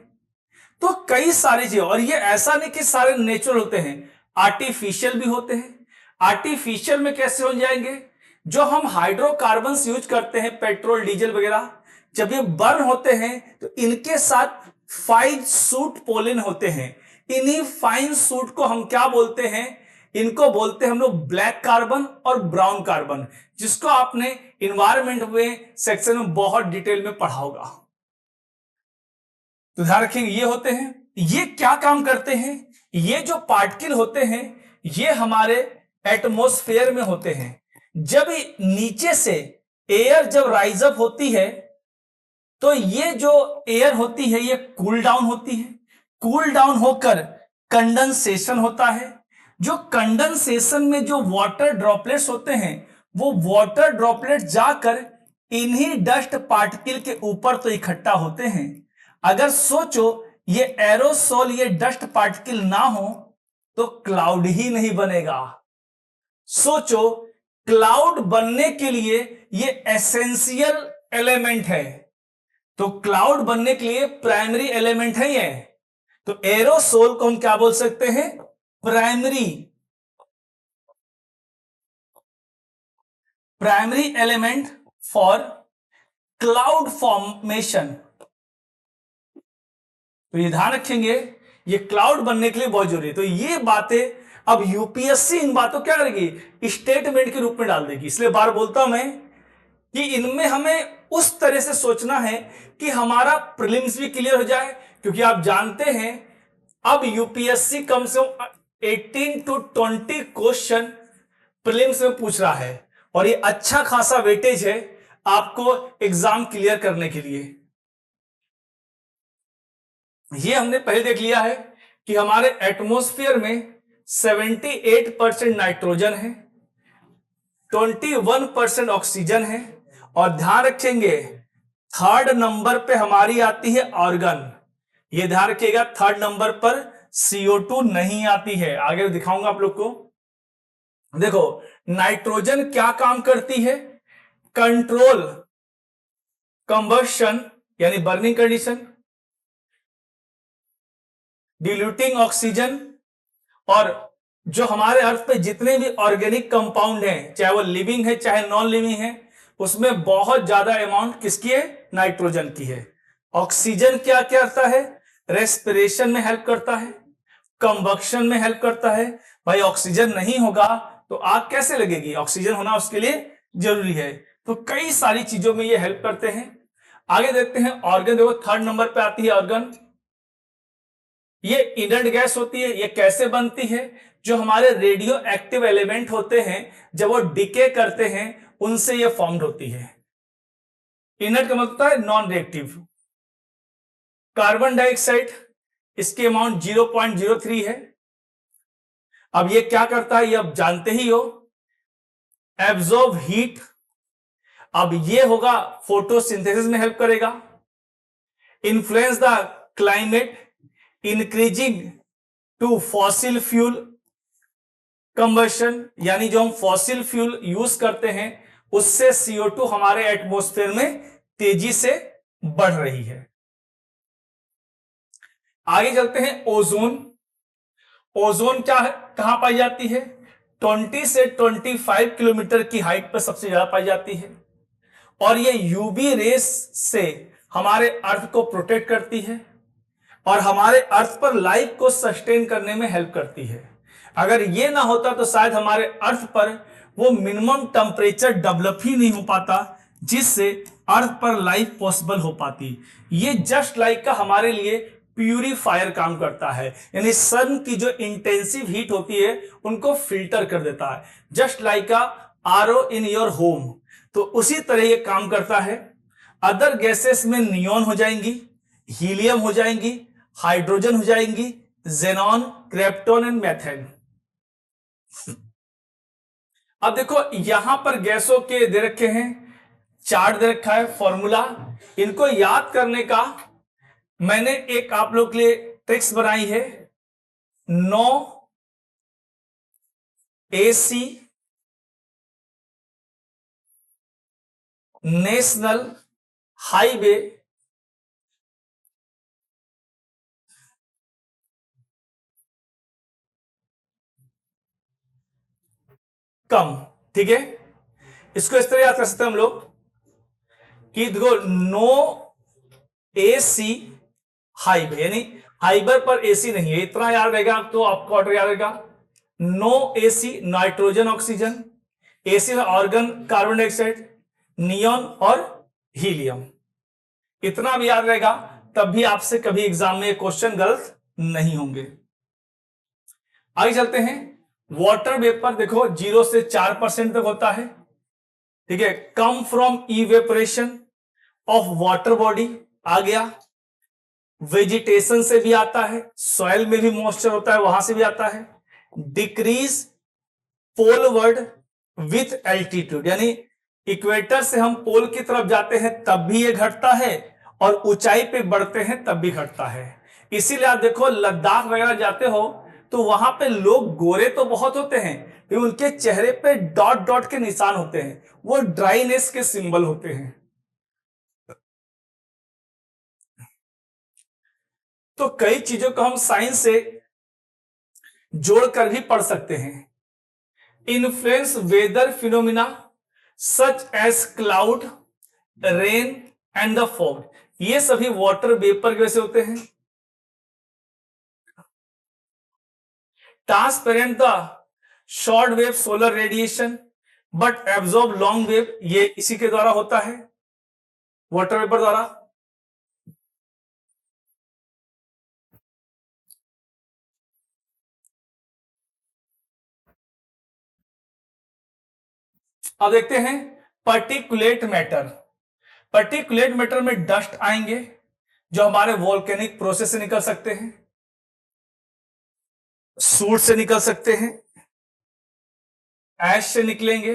तो कई सारी चीजें, और ये ऐसा नहीं कि सारे नेचुरल होते हैं, आर्टिफिशियल भी होते हैं। आर्टिफिशियल में कैसे हो जाएंगे? जो हम हाइड्रोकार्बन्स यूज करते हैं, पेट्रोल डीजल वगैरह, जब ये बर्न होते हैं तो इनके साथ फाइन सूट पोलन होते हैं। इन्हीं फाइन सूट को हम क्या बोलते हैं? इनको बोलते हैं हम लोग ब्लैक कार्बन और ब्राउन कार्बन, जिसको आपने इन्वायरमेंट में सेक्शन में बहुत डिटेल में पढ़ा होगा। तो ध्यान रखेंगे ये होते हैं। ये क्या काम करते हैं? ये जो पार्टिकल होते हैं ये हमारे एटमॉस्फेयर में होते हैं। जब नीचे से एयर जब राइज अप होती है तो ये जो एयर होती है ये कूल डाउन होती है। कूल डाउन होकर कंडेंसेशन होता है। जो कंडेंसेशन में जो वाटर ड्रॉपलेट्स होते हैं वो वाटर ड्रॉपलेट जाकर इन्हीं डस्ट पार्टिकल के ऊपर तो इकट्ठा होते हैं। अगर सोचो ये एरोसोल, ये डस्ट पार्टिकल ना हो तो क्लाउड ही नहीं बनेगा। सोचो क्लाउड बनने के लिए ये एसेंशियल एलिमेंट है, तो क्लाउड बनने के लिए प्राइमरी एलिमेंट है ये। तो एरोसोल को हम क्या बोल सकते हैं? Primary element for cloud formation. तो ये ध्यान रखेंगे, ये क्लाउड बनने के लिए बहुत जरूरी है। तो ये बातें अब यूपीएससी इन बातों क्या करेगी? स्टेटमेंट के रूप में डाल देगी। इसलिए बार बोलता हूं मैं कि इनमें हमें उस तरह से सोचना है कि हमारा प्रीलिम्स भी क्लियर हो जाए, क्योंकि आप जानते हैं अब यूपीएससी कम से कम 18 to 20 क्वेश्चन प्रीलिम्स में पूछ रहा है और ये अच्छा खासा वेटेज है आपको एग्जाम क्लियर करने के लिए। ये हमने पहले देख लिया है कि हमारे एटमॉस्फेयर में 78% नाइट्रोजन है, 21% ऑक्सीजन है और ध्यान रखेंगे थर्ड नंबर पे हमारी आती है ऑर्गन। ये ध्यान रखिएगा, थर्ड नंबर पर CO2 नहीं आती है। आगे दिखाऊंगा आप लोग को। देखो, नाइट्रोजन क्या काम करती है? कंट्रोल कंबशन यानी बर्निंग कंडीशन, डिल्यूटिंग ऑक्सीजन, और जो हमारे अर्थ पे जितने भी ऑर्गेनिक कंपाउंड हैं, चाहे वो लिविंग है चाहे नॉन लिविंग है, उसमें बहुत ज्यादा अमाउंट किसकी है? नाइट्रोजन की है। ऑक्सीजन क्या करता है? रेस्पिरेशन में हेल्प करता है, कंबक्शन में हेल्प करता है। भाई ऑक्सीजन नहीं होगा तो आग कैसे लगेगी? ऑक्सीजन होना उसके लिए जरूरी है। तो कई सारी चीजों में ये हेल्प करते हैं। आगे देखते हैं ऑर्गन। देखो, थर्ड नंबर पे आती है ऑर्गन। ये इनर्ट गैस होती है। ये कैसे बनती है? जो हमारे रेडियो एक्टिव एलिमेंट होते हैं, जब वो डिके करते हैं, उनसे ये फॉर्म्ड होती है। इनर्ट का मतलब होता है नॉन रिएक्टिव। कार्बन डाइऑक्साइड, इसकी अमाउंट 0.03 है। अब ये क्या करता है, ये आप जानते ही हो, एब्जॉर्ब हीट। अब ये होगा फोटोसिंथेसिस में हेल्प करेगा। Influence the climate, increasing to fossil fuel combustion, यानी जो हम फॉसिल फ्यूल यूज करते हैं उससे CO2 हमारे एटमॉस्फेयर में तेजी से बढ़ रही है। आगे चलते हैं ओजोन। ओजोन क्या है, कहां पाई जाती है? 20 से 25 किलोमीटर की हाइट पर सबसे ज्यादा पाई जाती है, और ये यूवी रेस से हमारे अर्थ को प्रोटेक्ट करती है और हमारे अर्थ पर लाइफ को सस्टेन करने में हेल्प करती है। अगर ये ना होता तो शायद हमारे अर्थ पर वो मिनिमम टेम्परेचर डेवलप ही नहीं हो पाता जिससे अर्थ पर लाइफ पॉसिबल हो पाती। ये जस्ट लाइक का हमारे लिए प्यूरिफायर काम करता है, यानी सन की जो इंटेंसिव हीट होती है उनको फिल्टर कर देता है, just like a RO in your home. तो उसी तरह ये काम करता है। अदर गैसेस में नियॉन हो जाएंगी, हीलियम हो जाएंगी, हाइड्रोजन हो जाएंगी, जेनॉन, क्रिप्टॉन एंड मेथेन। अब देखो, यहां पर गैसों के दे रखे हैं, चार्ट दे रखा है, फॉर्मूला। इनको याद करने का मैंने एक आप लोग के लिए ट्रिक्स बनाई है। नो AC नेशनल हाईवे कम, ठीक है। इसको इस तरह याद कर सकते हैं हम लोग कि देखो, नो AC हाईवे, यानी हाइबर पर AC नहीं है, इतना याद रहेगा तो आपको ऑर्डर याद रहेगा। No AC nitrogen oxygen, AC में ऑर्गन कार्बन डाइऑक्साइड, नियॉन और हीलियम। इतना भी याद रहेगा, तब भी आपसे कभी एग्जाम में क्वेश्चन गलत नहीं होंगे। आगे चलते हैं। वाटर वेपर देखो 0 से 4% तक होता है, ठीक है। Come from evaporation of water body आ गया। वेजिटेशन से भी आता है, सॉइल में भी मॉइस्चर होता है वहां से भी आता है। डिक्रीज पोलवर्ड विथ एल्टीट्यूड, यानी इक्वेटर से हम पोल की तरफ जाते हैं तब भी ये घटता है, और ऊंचाई पे बढ़ते हैं तब भी घटता है। इसीलिए आप देखो, लद्दाख वगैरह जाते हो तो वहां पे लोग गोरे तो बहुत होते हैं, लेकिन उनके चेहरे पे डॉट डॉट के निशान होते हैं, वो ड्राइनेस के सिंबल होते हैं। तो कई चीजों को हम साइंस से जोड़कर भी पढ़ सकते हैं। Influence weather phenomena such as cloud, rain and the fog, ये सभी वाटर वेपर के वजह से होते हैं। Transparent the short wave solar radiation but absorb long wave, ये इसी के द्वारा होता है, वाटर वेपर द्वारा। अब देखते हैं पर्टिकुलेट मैटर। पर्टिकुलेट मैटर में डस्ट आएंगे जो हमारे वोल्केनिक प्रोसेस से निकल सकते हैं, सूट से निकल सकते हैं, ऐश से निकलेंगे,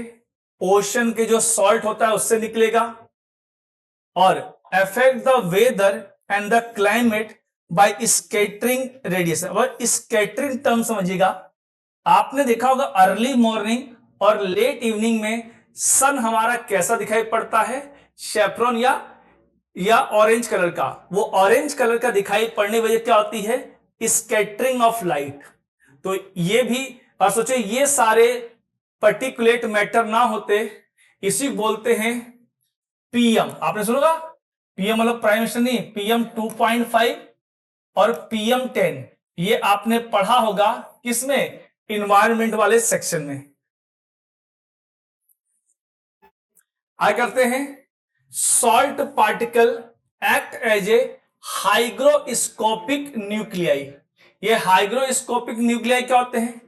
ओशन के जो सॉल्ट होता है उससे निकलेगा, और affect the weather and the climate by scattering radiation। अब स्कैटरिंग टर्म समझिएगा, आपने देखा होगा अर्ली मॉर्निंग और लेट इवनिंग में सन हमारा कैसा दिखाई पड़ता है, शेफ्रॉन या ऑरेंज कलर का। वो ऑरेंज कलर का दिखाई पड़ने की वजह क्या होती है, स्कैटरिंग ऑफ लाइट। तो ये भी, और सोचो ये सारे पर्टिकुलेट मैटर ना होते, इसी बोलते हैं पीएम। आपने सुना पीएम मतलब प्राइम मिनिस्टर नहीं, पीएम 2.5 और पीएम 10, ये आपने पढ़ा होगा किसमें, इन्वायरमेंट वाले सेक्शन में। आगे करते हैं, salt particle act as a hygroscopic nuclei. ये हाइग्रोस्कोपिक न्यूक्लियाई क्या होते हैं,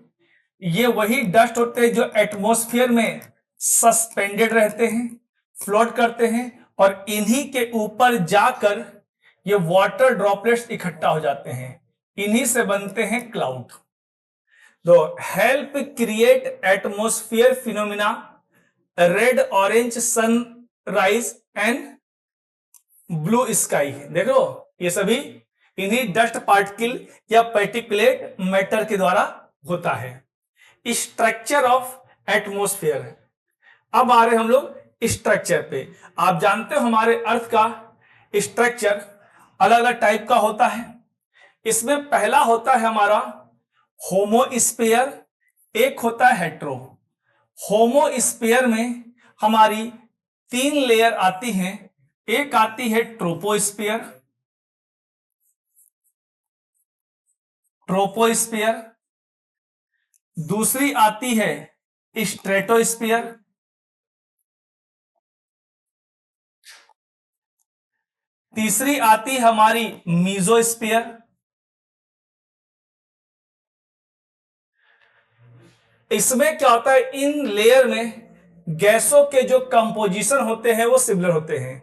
ये वही डस्ट होते हैं जो एटमॉस्फेयर में सस्पेंडेड रहते हैं, फ्लोट करते हैं, और इन्हीं के ऊपर जाकर ये वाटर ड्रॉपलेट्स इकट्ठा हो जाते हैं, इन्हीं से बनते हैं क्लाउड। तो help create atmosphere phenomena, red orange sunrise and blue sky. देखो ये सभी इन्हीं डस्ट पार्टिकल या पर्टिकुलेट मैटर के द्वारा होता है। Structure of atmosphere. अब आ रहे हम लोग स्ट्रक्चर पे। आप जानते हो हमारे अर्थ का स्ट्रक्चर अलग अलग टाइप का होता है। इसमें पहला होता है हमारा होमोस्फीयर, एक होता है हेट्रो। होमोस्फीयर में हमारी 3 लेयर आती हैं, एक आती है ट्रोपोस्फीयर, दूसरी आती है स्ट्रेटोस्फीयर, तीसरी आती है हमारी मीजोस्फीयर। इसमें क्या होता है, इन लेयर में गैसों के जो कंपोजिशन होते हैं वो सिमिलर होते हैं।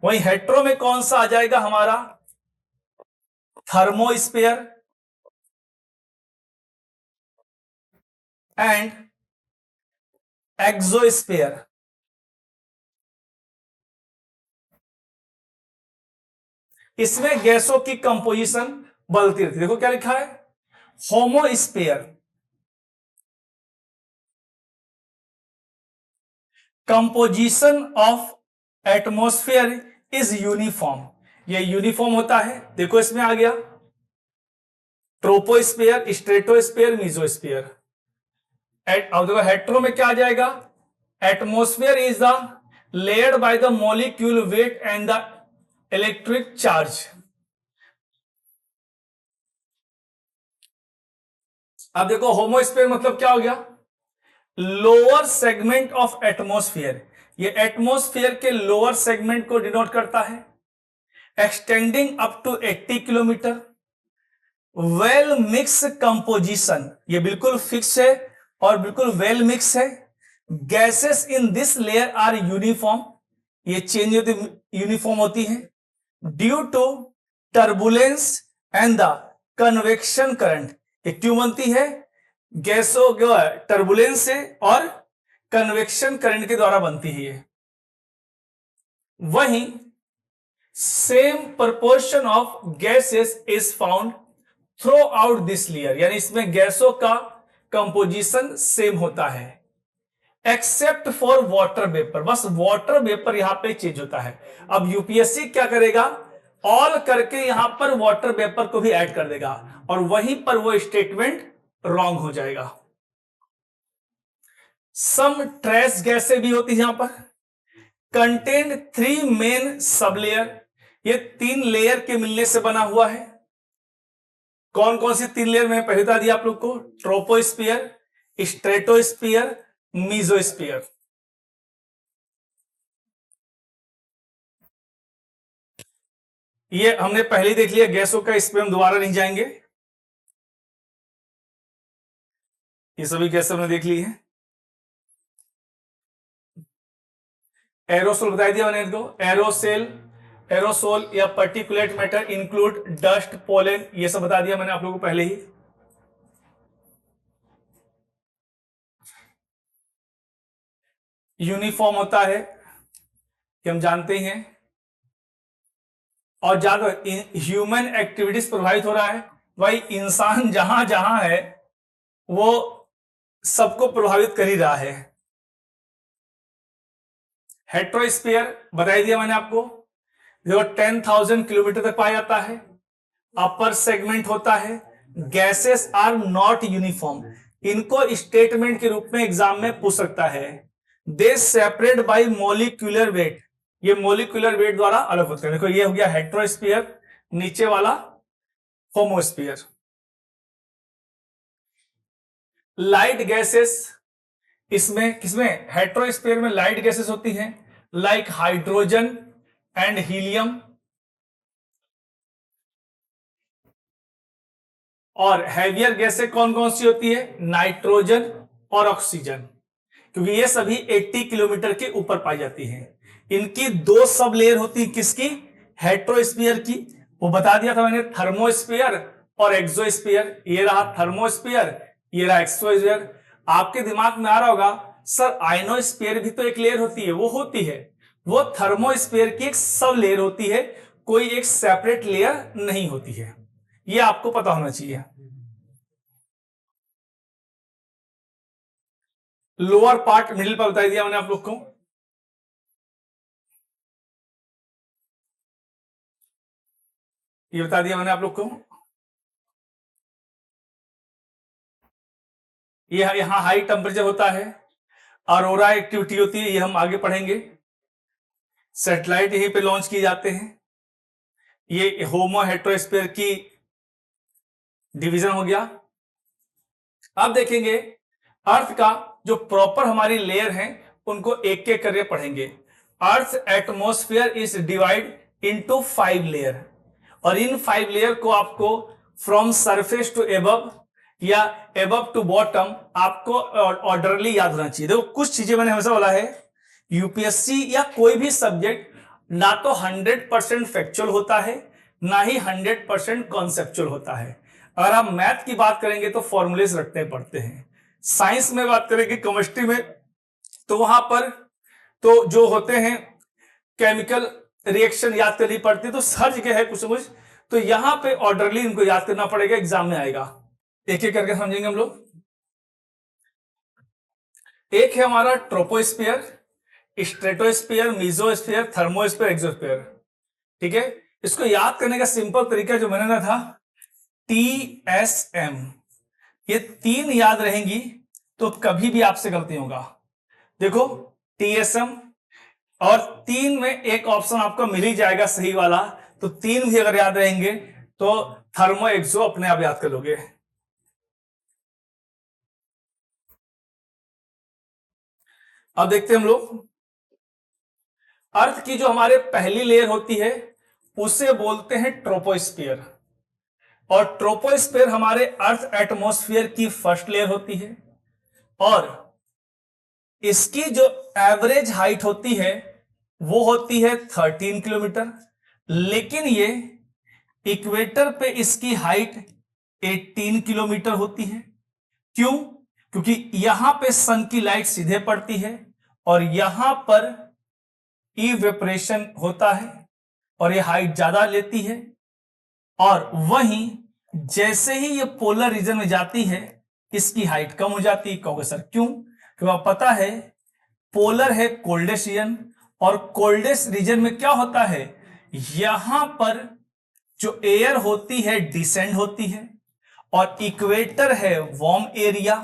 वहीं हेट्रो में कौन सा आ जाएगा हमारा, थर्मोस्फीयर एंड एक्सोस्फीयर। इसमें गैसों की कंपोजिशन बदलती रहती है। देखो क्या लिखा है, homosphere composition of atmosphere is uniform. ये यूनिफॉर्म होता है। देखो इसमें आ गया ट्रोपोस्फीयर, स्ट्रेटोस्फीयर, मीजोस्फीयर। अब देखो हेट्रो में क्या आ जाएगा, atmosphere is the layered by the molecule weight and the electric charge. अब देखो होमोस्फीयर मतलब क्या हो गया, लोअर सेगमेंट ऑफ एटमॉस्फेयर। ये एटमॉस्फेयर के लोअर सेगमेंट को डिनोट करता है, extending up to 80 kilometre. Well mix composition, ये बिल्कुल फिक्स है और बिल्कुल वेल मिक्स है। Gases in this layer are uniform, ये चेंज होती यूनिफॉर्म होती है due to turbulence and the convection current. ये क्यों बनती है, गैसों के टर्बुलेंस से और कन्वेक्शन करंट के द्वारा बनती है। वहीं same proportion of gases is found through out this layer, यानी इसमें गैसों का कंपोजिशन सेम होता है एक्सेप्ट फॉर वाटर वेपर। बस वाटर वेपर यहां पे चेंज होता है। अब यूपीएससी क्या करेगा, ऑल करके यहां पर वाटर वेपर को भी ऐड कर देगा और वहीं पर वो स्टेटमेंट रॉन्ग हो जाएगा। सम ट्रेस गैसें भी होती है यहां पर, कंटेन 3 मेन सब लेयर। ये 3 लेयर के मिलने से बना हुआ है। कौन कौन सी 3 लेयर में पहले बता दिया आप लोग को, ट्रोपोस्फीयर, स्ट्रेटोस्फीयर, मीजोस्फीयर। ये हमने पहले ही देख लिया गैसों का, इस पे हम दोबारा नहीं जाएंगे, ये सभी गैस हमने देख ली है। एरोसोल बता दिया मैंने इनको, एरोसोल या particulate matter include dust, pollen, ये सब बता दिया मैंने आप लोगों को पहले ही। यूनिफॉर्म होता है कि हम जानते ही हैं, और ज्यादा ह्यूमन एक्टिविटीज प्रभावित हो रहा है, भाई इंसान जहां जहां है वो सबको प्रभावित कर ही रहा है। हेट्रोस्फीयर बता दिया मैंने आपको, जो 10,000 किलोमीटर तक पाया जाता है। अपर सेगमेंट होता है। गैसेस आर नॉट यूनिफॉर्म, इनको स्टेटमेंट के रूप में एग्जाम में पूछ सकता है। दे सेपरेट बाय मोलिक्यूलर वेट, ये मोलिक्यूलर वेट द्वारा अलग होते हैं। देखो ये हो गया हेट्रोस्फीयर, नीचे वाला होमोस्फीयर। लाइट गैसेस, इसमें किसमें, हेट्रोस्फीयर में लाइट गैसेस होती हैं, लाइक हाइड्रोजन एंड हीलियम। और हैवियर गैसें कौन कौन सी होती है, नाइट्रोजन और ऑक्सीजन, क्योंकि ये सभी 80 किलोमीटर के ऊपर पाई जाती हैं। इनकी दो सब लेयर होती है, किसकी, हेट्रोस्फीयर की, वो बता दिया था मैंने, थर्मोस्फीयर और एक्सोस्फीयर। ये रहा थर्मोस्फीयर, ये रहा एक्सोस्फीयर। आपके दिमाग में आ रहा होगा सर आयनोस्फीयर भी तो एक लेयर होती है, वो होती है, वो थर्मोस्फीयर की एक सब लेयर होती है, कोई एक सेपरेट लेयर नहीं होती है, ये आपको पता होना चाहिए। लोअर पार्ट मिडिल पर बता दिया मैंने आप लोग को। ये बता दिया मैंने आप लोग को। ये यहां हाई टेम्परेचर होता है, अरोरा एक्टिविटी होती है, ये हम आगे पढ़ेंगे। सैटेलाइट यहीं पे लॉन्च किए जाते हैं। ये होमो हेट्रोस्फीयर की डिवीजन हो गया। अब देखेंगे अर्थ का जो प्रॉपर हमारी लेयर है उनको एक एक करके पढ़ेंगे। Earth atmosphere is divide into 5 layer, और इन 5 लेयर को आपको फ्रॉम सरफेस टू एबव या एबव टू बॉटम आपको ऑर्डरली याद होना चाहिए। देखो कुछ चीजें मैंने हमेशा बोला है, यूपीएससी या कोई भी सब्जेक्ट ना तो 100% फैक्चुअल होता है, ना ही 100% कॉन्सेप्चुअल होता है। अगर आप मैथ की बात करेंगे तो फॉर्मूलेज रखते पड़ते हैं, साइंस में बात करेंगे केमिस्ट्री में तो वहां पर तो जो होते हैं केमिकल रिएक्शन याद करनी पड़ती, तो हर जगह है कुछ कुछ, तो यहां पे ऑर्डरली इनको याद करना पड़ेगा, एग्जाम में आएगा। एक एक करके समझेंगे हम लोग। एक है हमारा troposphere, stratosphere, mesosphere, thermosphere, exosphere. ठीक है, इसको याद करने का सिंपल तरीका जो मैंने ना था, TSM, ये 3 याद रहेंगी तो कभी भी आपसे गलती होगा। देखो TSM, और 3 में एक ऑप्शन आपको मिल ही जाएगा सही वाला, तो 3 भी अगर याद रहेंगे तो थर्मो एक्सो अपने आप याद कर लोगे। अब देखते हैं हम लोग, अर्थ की जो हमारे पहली लेयर होती है उसे बोलते हैं ट्रोपोस्फीयर, और ट्रोपोस्फीयर हमारे अर्थ एटमॉस्फेयर की फर्स्ट लेयर होती है, और इसकी जो एवरेज हाइट होती है वो होती है 13 किलोमीटर, लेकिन ये इक्वेटर पे इसकी हाइट 18 किलोमीटर होती है। क्यों, क्योंकि यहां पे सन की लाइट सीधे पड़ती है और यहां पर इवेपोरेशन होता है और ये हाइट ज्यादा लेती है, और वहीं जैसे ही ये पोलर रीजन में जाती है इसकी हाइट कम हो जाती है। कहोगे सर क्यों, क्योंकि आपको पता है पोलर है कोल्डेस्ट रीजन, और कोल्डेस्ट रीजन में क्या होता है, यहां पर जो एयर होती है डिसेंड होती है, और इक्वेटर है वार्म एरिया,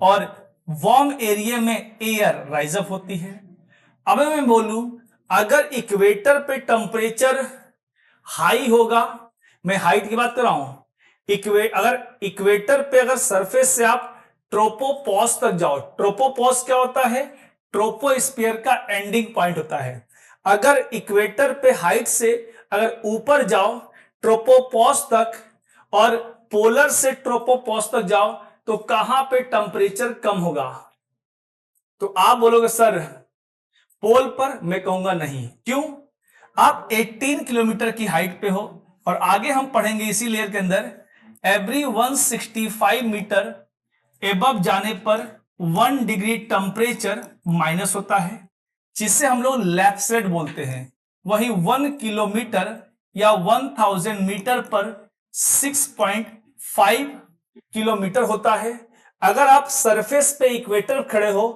और वार्म एरिया में एयर राइज अप होती है। अब मैं बोलूं अगर इक्वेटर पे टेम्परेचर हाई होगा, मैं हाइट की बात कर रहा हूं, अगर इक्वेटर पे अगर सरफेस से आप ट्रोपोपॉज तक जाओ, ट्रोपोपॉज क्या होता है, ट्रोपोस्फीयर का एंडिंग पॉइंट होता है। अगर इक्वेटर पे हाइट से अगर ऊपर जाओ ट्रोपोपॉज तक, और पोलर से ट्रोपोपॉज तक जाओ, तो कहां पे टेम्परेचर कम होगा, तो आप बोलोगे सर पोल पर, मैं कहूंगा नहीं। क्यों, आप 18 किलोमीटर की हाइट पे हो, और आगे हम पढ़ेंगे इसी लेयर के अंदर एवरी 165 मीटर एबव जाने पर 1 डिग्री टेम्परेचर माइनस होता है, जिसे हम लोग लैप्सेट बोलते हैं। वही 1 किलोमीटर या 1000 मीटर पर 6.5 किलोमीटर होता है। अगर आप सरफेस पे इक्वेटर खड़े हो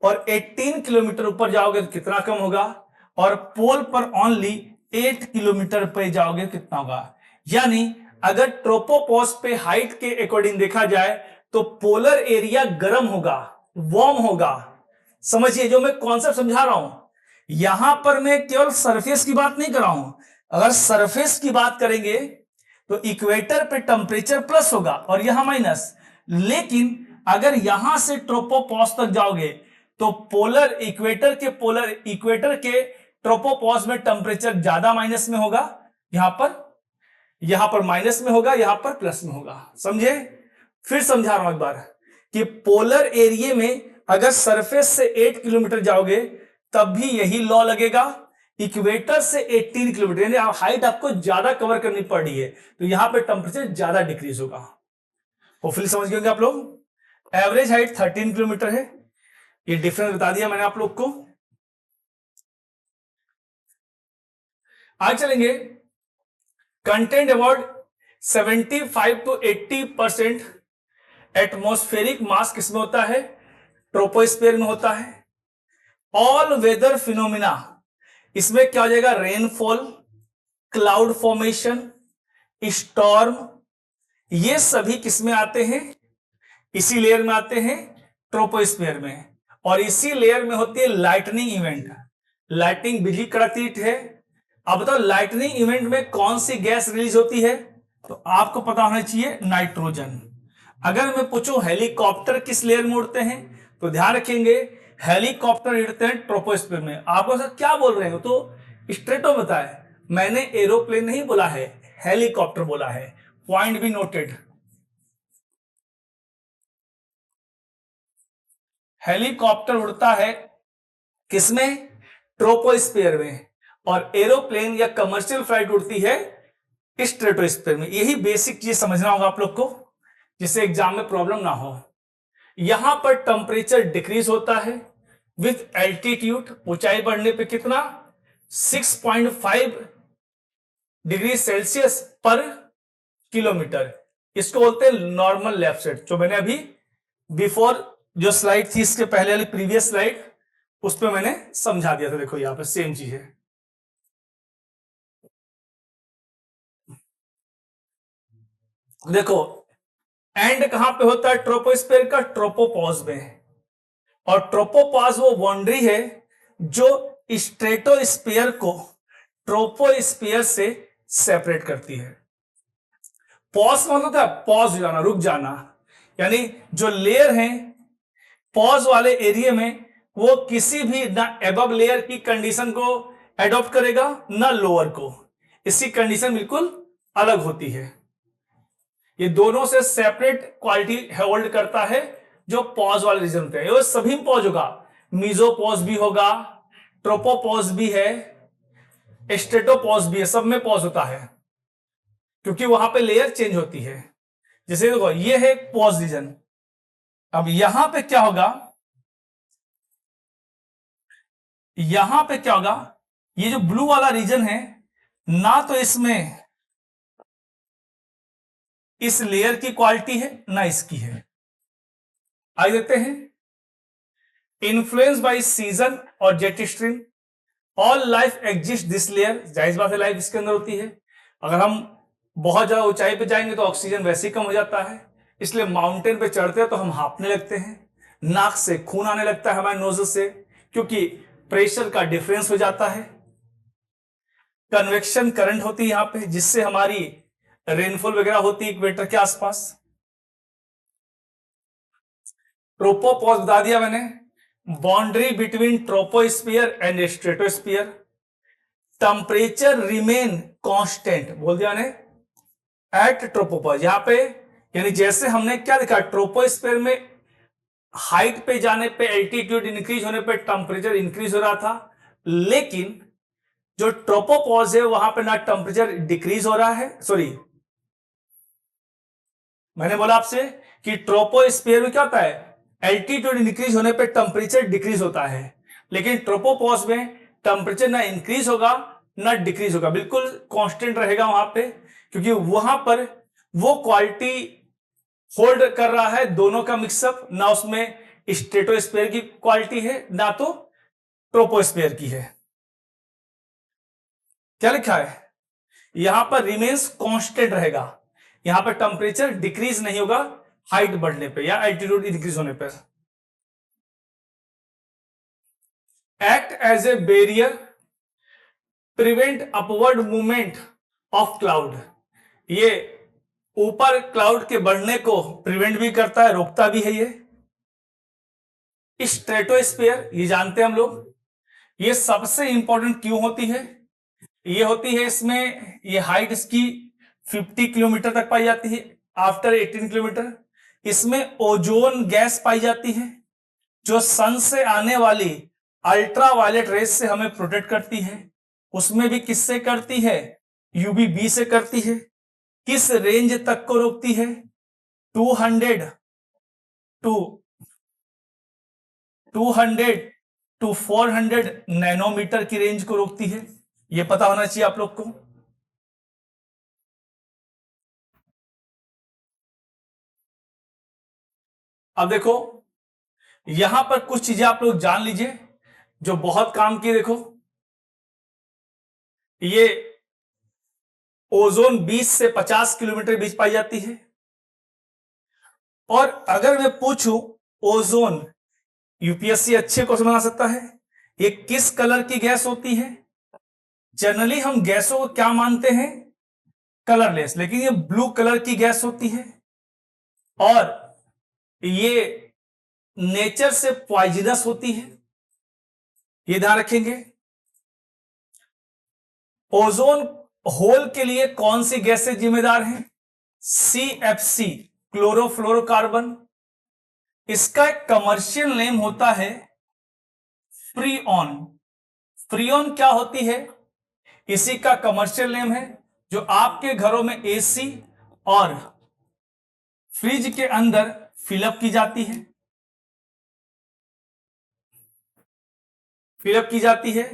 और 18 किलोमीटर ऊपर जाओगे तो कितना कम होगा, और पोल पर ओनली 8 किलोमीटर पे जाओगे कितना होगा। यानी अगर ट्रोपोपॉज पे हाइट के अकॉर्डिंग देखा जाए तो पोलर एरिया गर्म होगा, वार्म होगा। समझिए जो मैं कॉन्सेप्ट समझा रहा हूं, यहां पर मैं केवल सरफेस की बात नहीं कर रहा हूं। अगर सरफेस की बात करेंगे तो इक्वेटर पे टेम्परेचर प्लस होगा और यहां माइनस, लेकिन अगर यहां से ट्रोपोपॉज तक जाओगे तो इक्वेटर के ट्रोपोपॉज में टेम्परेचर ज्यादा माइनस में होगा, यहां पर माइनस में होगा, यहां पर प्लस में होगा। समझे? फिर समझा रहा हूं एक बार कि पोलर एरिया में अगर सरफेस से 8 किलोमीटर जाओगे तब भी यही लॉ लगेगा। इक्वेटर से 18 किलोमीटर यानी हाइट आपको ज्यादा कवर करनी पड़ रही है तो यहां पे टेम्परेचर ज्यादा डिक्रीज होगा। होपफुली समझ गए आप लोग। एवरेज हाइट 13 किलोमीटर है, ये डिफरेंस बता दिया मैंने आप लोग को। आगे चलेंगे। कंटेंट अबाउट 75 to 80% एटमॉस्फेरिक मास किसमें होता है? ट्रोपोस्फीयर में होता है। ऑल वेदर फिनोमिना, इसमें क्या हो जाएगा? रेनफॉल, क्लाउड फॉर्मेशन, स्टॉर्म, ये सभी किसमें आते हैं? इसी लेयर में आते हैं, ट्रोपोस्फीयर में। और इसी लेयर में होती है लाइटनिंग इवेंट। लाइटनिंग बिजली कड़कती है। अब बताओ लाइटनिंग इवेंट में कौन सी गैस रिलीज होती है? तो आपको पता होना चाहिए नाइट्रोजन। अगर मैं पूछूं हेलीकॉप्टर किस लेयर में उड़ते हैं तो ध्यान रखेंगे हेलीकॉप्टर उड़ते हैं ट्रोपोस्फीयर में। आपको सर क्या बोल रहे हो तो स्ट्रेटो बताए, मैंने एरोप्लेन नहीं बोला है, हेलीकॉप्टर बोला है। पॉइंट भी नोटेड। हेलीकॉप्टर उड़ता है किसमें? ट्रोपोस्फीयर में। और एरोप्लेन या कमर्शियल फ्लाइट उड़ती है स्ट्रेटोस्फीयर में। यही बेसिक चीज समझना होगा आप लोग को जिससे एग्जाम में प्रॉब्लम ना हो। यहां पर टेम्परेचर डिक्रीज होता है विथ एल्टीट्यूड, ऊंचाई बढ़ने पे कितना? 6.5 डिग्री सेल्सियस पर किलोमीटर। इसको बोलते हैं नॉर्मल लेफ्ट साइड, जो मैंने अभी बिफोर जो स्लाइड थी इसके पहले वाली प्रीवियस स्लाइड उस पर मैंने समझा दिया था। देखो यहां पर सेम चीज है। देखो एंड कहां पे होता है ट्रोपोस्फीयर का? ट्रोपोपॉज में। और ट्रोपोपॉज वो बाउंड्री है जो स्ट्रेटोस्फीयर को ट्रोपोस्फीयर से सेपरेट करती है। पॉज मतलब था पॉज हो जाना, रुक जाना। यानी जो लेयर है पॉज वाले एरिया में वो किसी भी ना एबव लेयर की कंडीशन को एडॉप्ट करेगा ना लोअर को। इसकी कंडीशन बिल्कुल अलग होती है। ये दोनों से सेपरेट क्वालिटी होल्ड करता है जो पॉज वाले रीजन होते हैं। ये सभी में पॉज होगा, मीजोपॉज भी होगा, ट्रोपोपॉज भी है, स्ट्रेटोपॉज भी है, सब में पॉज होता है क्योंकि वहां पे लेयर चेंज होती है। जैसे देखो ये है पॉज रीजन। अब यहां पे क्या होगा? यहां पे क्या होगा? ये जो ब्लू वाला रीजन है ना तो इसमें इस लेयर की क्वालिटी है ना इसकी है। आइए देखते हैं। इन्फ्लुएंस बाय सीजन और jet stream, all life exist this layer. जाहिर बात है लाइफ इसके अंदर होती है। अगर हम बहुत ज्यादा ऊंचाई पे जाएंगे तो ऑक्सीजन वैसे ही कम हो जाता है, इसलिए माउंटेन पे चढ़ते हैं तो हम हांफने लगते हैं, नाक से खून आने लगता है हमारे नोजल से क्योंकि प्रेशर का डिफरेंस हो जाता है। कन्वेक्शन करंट होती है यहां पे जिससे हमारी रेनफॉल वगैरह होती है इक्वेटर के आसपास। ट्रोपोपॉज बता दिया मैंने, boundary between troposphere and stratosphere. Temperature remain constant बोल दिया मैंने एट ट्रोपोपॉज। यहां पे यानी जैसे हमने क्या देखा ट्रोपोस्फीयर में हाइट पे जाने पे एल्टीट्यूड इंक्रीज होने पे टेम्परेचर इंक्रीज हो रहा था, लेकिन जो ट्रोपोपॉज है वहां पे ना टेम्परेचर डिक्रीज हो रहा है, सॉरी मैंने बोला आपसे कि ट्रोपोस्फीयर में क्या होता है एल्टीट्यूड इंक्रीज होने पे टेम्परेचर डिक्रीज होता है, लेकिन ट्रोपोपॉज में टेम्परेचर ना इंक्रीज होगा ना डिक्रीज होगा, बिल्कुल कांस्टेंट रहेगा वहां पे, क्योंकि वहां पर वो क्वालिटी होल्ड कर रहा है दोनों का मिक्सअप, ना उसमें स्ट्रेटोस्फीयर की क्वालिटी है ना तो ट्रोपोस्फीयर की है। क्या लिखा है यहां पर? रिमेन्स कांस्टेंट रहेगा, यहां पर टेम्परेचर डिक्रीज नहीं होगा हाइट बढ़ने पे या एल्टीट्यूड इंक्रीज होने पर। Act as a barrier, prevent upward movement of cloud, ये ऊपर क्लाउड के बढ़ने को प्रिवेंट भी करता है, रोकता भी है। ये स्ट्रेटोस्फीयर ये जानते हैं हम लोग, ये सबसे इंपॉर्टेंट क्यों होती है? ये होती है इसमें, ये हाइट इसकी 50 किलोमीटर तक पाई जाती है, आफ्टर 18 किलोमीटर। इसमें ओजोन गैस पाई जाती है जो सन से आने वाली अल्ट्रा वायलेट रेस से हमें प्रोटेक्ट करती है। उसमें भी किससे करती है? यूवी बी से करती है। किस रेंज तक को रोकती है? 200 टू 400 नैनोमीटर की रेंज को रोकती है। यह पता होना चाहिए आप लोग को। अब देखो यहां पर कुछ चीजें आप लोग जान लीजिए जो बहुत काम की। देखो ये ओजोन 20 से 50 किलोमीटर बीच पाई जाती है। और अगर मैं पूछूं ओजोन, यूपीएससी अच्छे क्वेश्चन बना सकता है, ये किस कलर की गैस होती है? जनरली हम गैसों को क्या मानते हैं? कलरलेस, लेकिन ये ब्लू कलर की गैस होती है और ये नेचर से पॉइजनस होती है, ये ध्यान रखेंगे। ओजोन होल के लिए कौन सी गैसें जिम्मेदार हैं? CFC, chlorofluorocarbon. इसका एक कमर्शियल नेम होता है फ्रीऑन। फ्रीऑन क्या होती है? इसी का कमर्शियल नेम है जो आपके घरों में एसी और फ्रिज के अंदर फिलअप की जाती है, फिलअप की जाती है।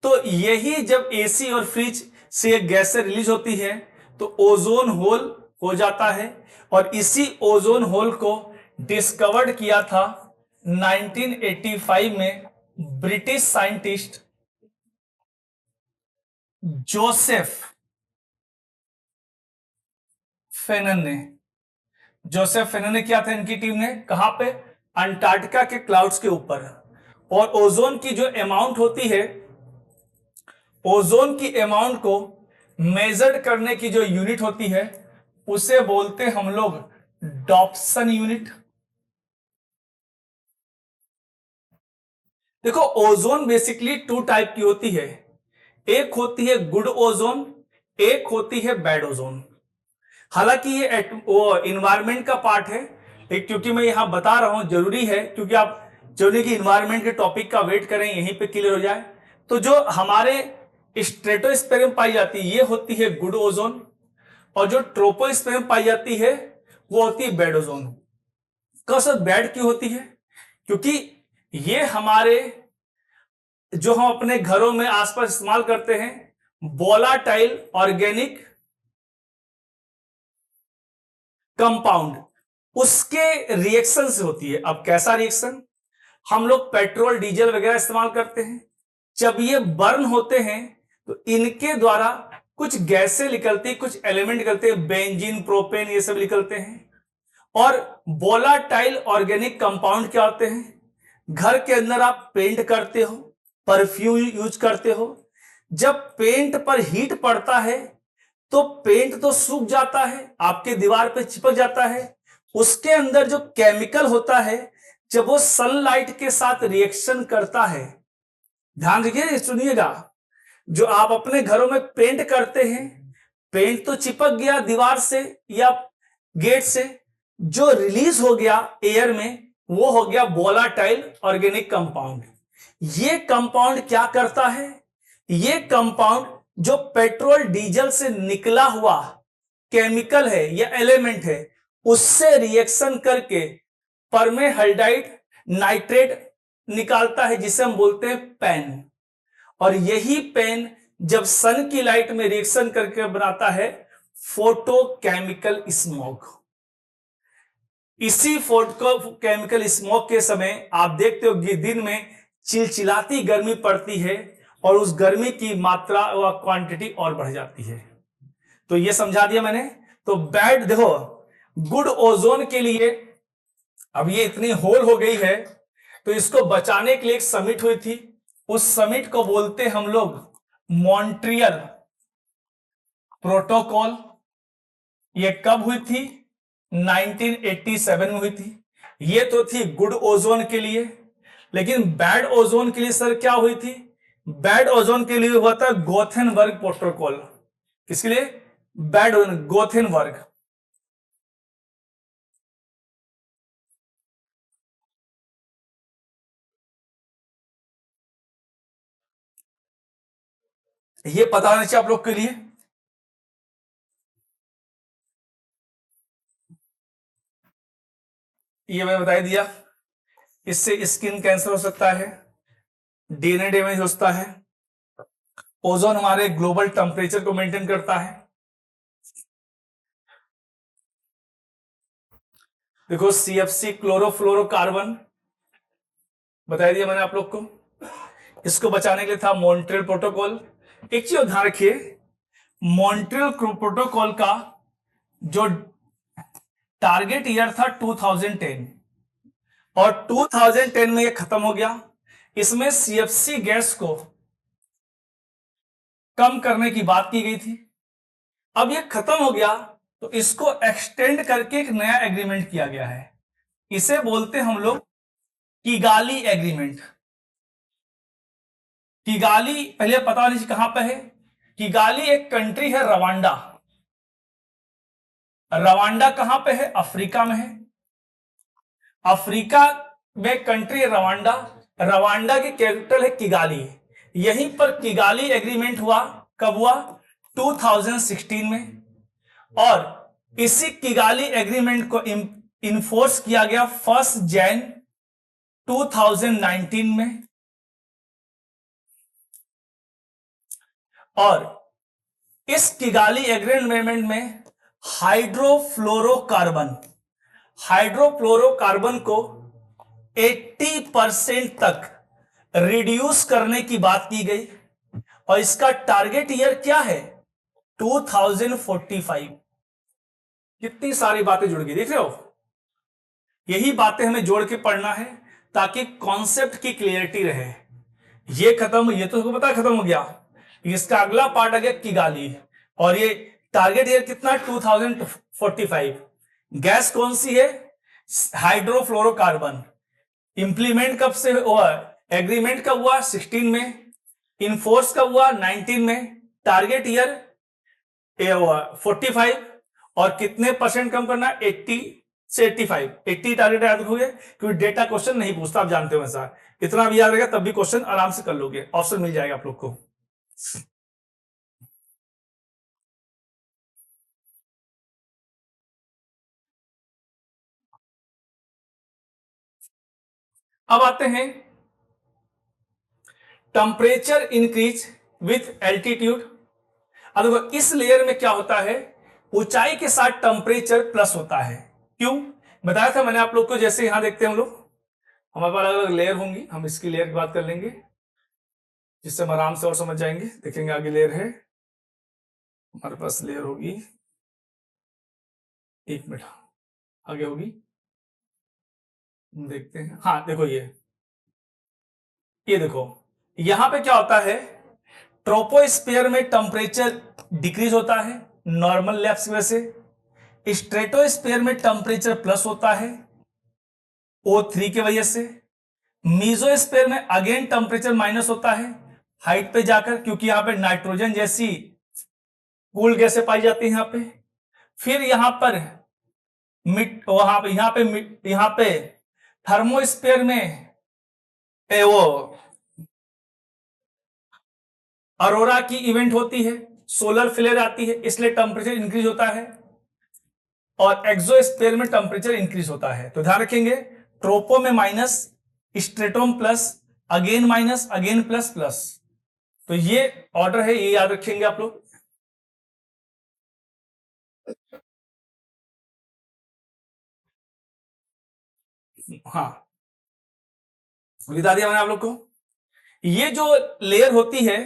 तो यही जब एसी और फ्रिज से गैसें रिलीज होती है तो ओजोन होल हो जाता है। और इसी ओजोन होल को डिस्कवर्ड किया था 1985 में ब्रिटिश साइंटिस्ट जोसेफ फेनन ने। जोसेफ फेनन ने किया था, इनकी टीम ने। कहां पे? अंटार्कटिका के क्लाउड्स के ऊपर। और ओजोन की जो अमाउंट होती है, ओजोन की अमाउंट को मेजर करने की जो यूनिट होती है उसे बोलते हम लोग डॉप्सन यूनिट। देखो ओजोन बेसिकली 2 टाइप की होती है, एक होती है गुड ओजोन, एक होती है बैड ओजोन। हालांकि ये इन्वायरमेंट का पार्ट है, क्योंकि मैं यहां बता रहा हूं जरूरी है, क्योंकि आप जरूरी कि इन्वायरमेंट के टॉपिक का वेट करें, यहीं पे क्लियर हो जाए। तो जो हमारे स्ट्रेटोस्फीयर में पाई जाती है ये होती है गुड ओजोन, और जो ट्रोपोस्फीयर में पाई जाती है वो होती है बैड ओजोन। कब बैड क्यों होती है? क्योंकि ये हमारे जो हम अपने घरों में आसपास इस्तेमाल करते हैं वोलाटाइल ऑर्गेनिक कंपाउंड, उसके रिएक्शन से होती है। अब कैसा रिएक्शन? हम लोग पेट्रोल डीजल वगैरह इस्तेमाल करते हैं, जब ये बर्न होते हैं तो इनके द्वारा कुछ गैसें निकलती, कुछ एलिमेंट निकलते हैं, बेंजीन, प्रोपेन, ये सब निकलते हैं। और वोलाटाइल ऑर्गेनिक कंपाउंड क्या होते हैं? घर के अंदर आप पेंट करते हो, परफ्यूम यूज करते हो, जब पेंट पर हीट पड़ता है तो पेंट तो सूख जाता है, आपके दीवार पे चिपक जाता है। उसके अंदर जो केमिकल होता है जब वो सनलाइट के साथ रिएक्शन करता है, ध्यान रखिए, सुनिएगा, जो आप अपने घरों में पेंट करते हैं, पेंट तो चिपक गया दीवार से या गेट से, जो रिलीज हो गया एयर में वो हो गया वोलाटाइल ऑर्गेनिक कंपाउंड। ये कंपाउंड क्या करता है? ये कंपाउंड जो पेट्रोल डीजल से निकला हुआ केमिकल है या एलिमेंट है उससे रिएक्शन करके परमेहल्डाइड नाइट्रेट निकालता है, जिसे हम बोलते हैं पेन। और यही पेन जब सन की लाइट में रिएक्शन करके बनाता है फोटोकेमिकल स्मोक। इसी फोटोकेमिकल स्मोक के समय आप देखते हो कि दिन में चिलचिलाती गर्मी पड़ती है और उस गर्मी की मात्रा व क्वांटिटी और बढ़ जाती है। तो ये समझा दिया मैंने। तो बैड देखो, गुड ओजोन के लिए अब ये इतनी होल हो गई है, तो इसको बचाने के लिए एक समिट हुई थी। उस समिट को बोलते हम लोग मॉन्ट्रियल प्रोटोकॉल। ये कब हुई थी? 1987 में हुई थी। ये तो थी गुड ओजोन के लिए, लेकिन बैड ओजोन के लिए सर क्या हुई थी? बैड ओजोन के लिए हुआ था गोथेनबर्ग प्रोटोकॉल। किसके लिए? Bad ozone, Gothenburg. ये पता होना चाहिए आप लोग के लिए। ये मैंने बता दिया। इससे स्किन कैंसर हो सकता है, डीएनए डैमेज होता है। ओजोन हमारे ग्लोबल टेम्परेचर को मेंटेन करता है। देखो सीएफसी क्लोरोफ्लोरोकार्बन बता दिया मैंने आप लोग को। इसको बचाने के लिए था मॉन्ट्रियल प्रोटोकॉल। एक चीज ध्यान रखिए, मॉन्ट्रियल प्रोटोकॉल का जो टारगेट ईयर था 2010, और 2010 में ये खत्म हो गया। इसमें सीएफसी गैस को कम करने की बात की गई थी। अब ये खत्म हो गया तो इसको एक्सटेंड करके एक नया एग्रीमेंट किया गया है। इसे बोलते हम लोग किगाली एग्रीमेंट। किगाली पहले पता नहीं कहां पे है। किगाली एक कंट्री है रवांडा। रवांडा कहां पे है? अफ्रीका में है। अफ्रीका में कंट्री है रवांडा। रवांडा की कैपिटल है किगाली। यहीं पर किगाली एग्रीमेंट हुआ। कब हुआ? 2016 में। और इसी किगाली एग्रीमेंट को इन्फोर्स किया गया 1 जनवरी 2019 में। और इस किगाली एग्रीमेंट में हाइड्रोफ्लोरोकार्बन को 80% तक रिड्यूस करने की बात की गई। और इसका टारगेट ईयर क्या है? 2045। कितनी सारी बातें जुड़ गई, देख रहे हो? यही बातें हमें जोड़ के पढ़ना है ताकि कॉन्सेप्ट की क्लियरिटी रहे। ये खत्म, ये तो पता खत्म हो गया। इसका अगला पार्ट आ गया किगाली, और ये टारगेट ईयर कितना? 2045। गैस कौन सी है? हाइड्रोफ्लोरोकार्बन। इंप्लीमेंट कब से हुआ? एग्रीमेंट कब हुआ? 16 में। इनफोर्स कब हुआ? 19 में। Target year 45। और कितने परसेंट कम करना? 80 से 85। 80 टारगेट याद रखोगे क्योंकि डेटा क्वेश्चन नहीं पूछता, आप जानते हो ऐसा। इतना भी याद रहेगा तब भी क्वेश्चन आराम से कर लोगे, ऑप्शन मिल जाएगा आप लोग को। अब आते हैं टेम्परेचर इंक्रीज विथ एल्टीट्यूड। अब देखो इस लेयर में क्या होता है, ऊंचाई के साथ टेम्परेचर प्लस होता है। क्यों बताया था मैंने आप लोग को? जैसे यहां देखते हैं हम लोग, हमारे पास अलग अलग लेयर होंगी, हम इसकी लेयर की बात कर लेंगे जिससे हम आराम से और समझ जाएंगे। देखेंगे आगे लेयर है हमारे पास, लेयर होगी, एक मिनट आगे होगी, देखते हैं। हाँ देखो ये देखो यहां पे क्या होता है, ट्रोपोस्फीयर में टेम्परेचर डिक्रीज होता है नॉर्मल लैप्स की वजह से। स्ट्रेटोस्फीयर में टेम्परेचर प्लस होता है O3 की वजह से। मीजोस्फीयर में अगेन टेम्परेचर माइनस होता है हाइट पे जाकर, क्योंकि यहां पे नाइट्रोजन जैसी कूल गैसें पाई जाती है यहां पे। फिर यहां पर यहां पे थर्मोस्फीयर में वो अरोरा की इवेंट होती है, सोलर फ्लेयर आती है, इसलिए टेम्परेचर इंक्रीज होता है। और एक्सोस्फीयर में टेम्परेचर इंक्रीज होता है। तो ध्यान रखेंगे, ट्रोपो में minus, strato plus, again minus, again plus plus. तो ये ऑर्डर है, ये याद रखेंगे आप लोग। हाँ, बता दिया मैंने आप लोग को। ये जो लेयर होती है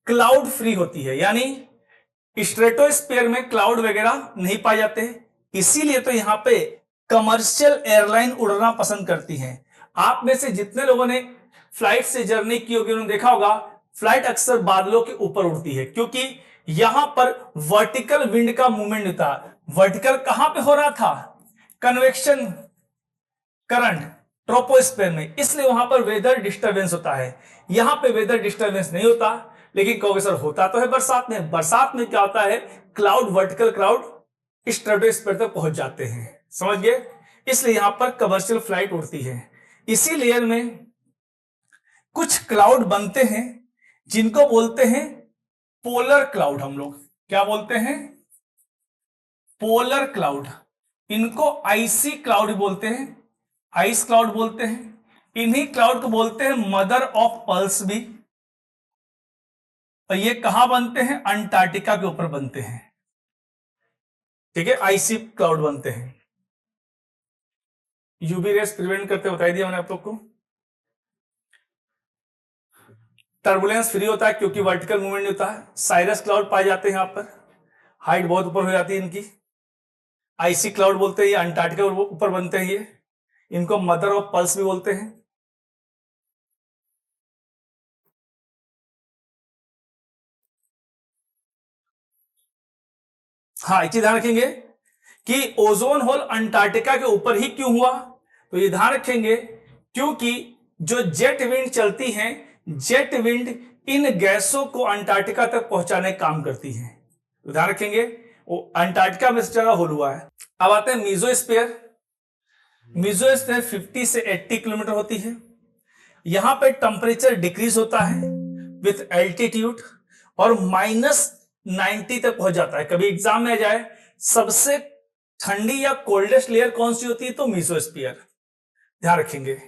क्लाउड फ्री होती है, यानी स्ट्रेटोस्फीयर में क्लाउड वगैरह नहीं पाए जाते हैं, इसीलिए तो यहां पे कमर्शियल एयरलाइन उड़ना पसंद करती हैं। आप में से जितने लोगों ने फ्लाइट से जर्नी की होगी उन्होंने देखा होगा फ्लाइट अक्सर बादलों के ऊपर उड़ती है, क्योंकि यहां पर वर्टिकल विंड का मूवमेंट होता है। वर्टिकल कहां पे हो रहा था? कन्वेक्शन करंट ट्रोपोस्फेयर में, इसलिए वहां पर वेदर डिस्टरबेंस होता है। यहां पे वेदर डिस्टरबेंस नहीं होता। लेकिन कहोगे सर होता तो है बरसात में। बरसात में क्या होता है? क्लाउड, वर्टिकल क्लाउड स्ट्रेटोस्फेयर तक पहुंच जाते हैं, समझ गए? इसलिए यहां पर कमर्शियल फ्लाइट उड़ती है। इसी लेयर में कुछ क्लाउड बनते हैं जिनको बोलते हैं पोलर क्लाउड। हम लोग क्या बोलते हैं? Polar cloud. इनको आइसी क्लाउड बोलते हैं, आइस क्लाउड बोलते हैं। इन्हीं क्लाउड को बोलते हैं मदर ऑफ पर्ल्स भी। और ये कहां बनते हैं? अंटार्कटिका के ऊपर बनते हैं, ठीक है, आइसी क्लाउड बनते हैं। यूवी रेस प्रिवेंट करते, बताई दिया मैंने आप लोग को। टर्बुलेंस फ्री होता है क्योंकि वर्टिकल मूवमेंट होता है। साइरस क्लाउड पाए जाते हैं यहां पर, हाइट बहुत ऊपर हो जाती है इनकी। आइसी क्लाउड बोलते हैं, ये अंटार्कटिका ऊपर बनते हैं। ये इनको मदर ऑफ पर्ल्स भी बोलते हैं। हाँ, एक चीज ध्यान रखेंगे कि ओजोन होल अंटार्कटिका के ऊपर ही क्यों हुआ, तो ये ध्यान रखेंगे क्योंकि जो जेट विंड चलती हैं, जेट विंड इन गैसों को अंटार्कटिका तक पहुंचाने का काम करती है। तो ध्यान रखेंगे वो अंटार्कटिका में इस जगह होल हुआ है। अब आते हैं मीजोस्फीयर। मीजोस्फीयर 50 से 80 किलोमीटर होती है। यहां पे टेम्परेचर डिक्रीज होता है विथ एल्टीट्यूड और -90 तक पहुंच जाता है। कभी एग्जाम में आ जाए सबसे ठंडी या कोल्डेस्ट लेयर कौन सी होती है, तो मीसोस्फीयर, ध्यान रखेंगे।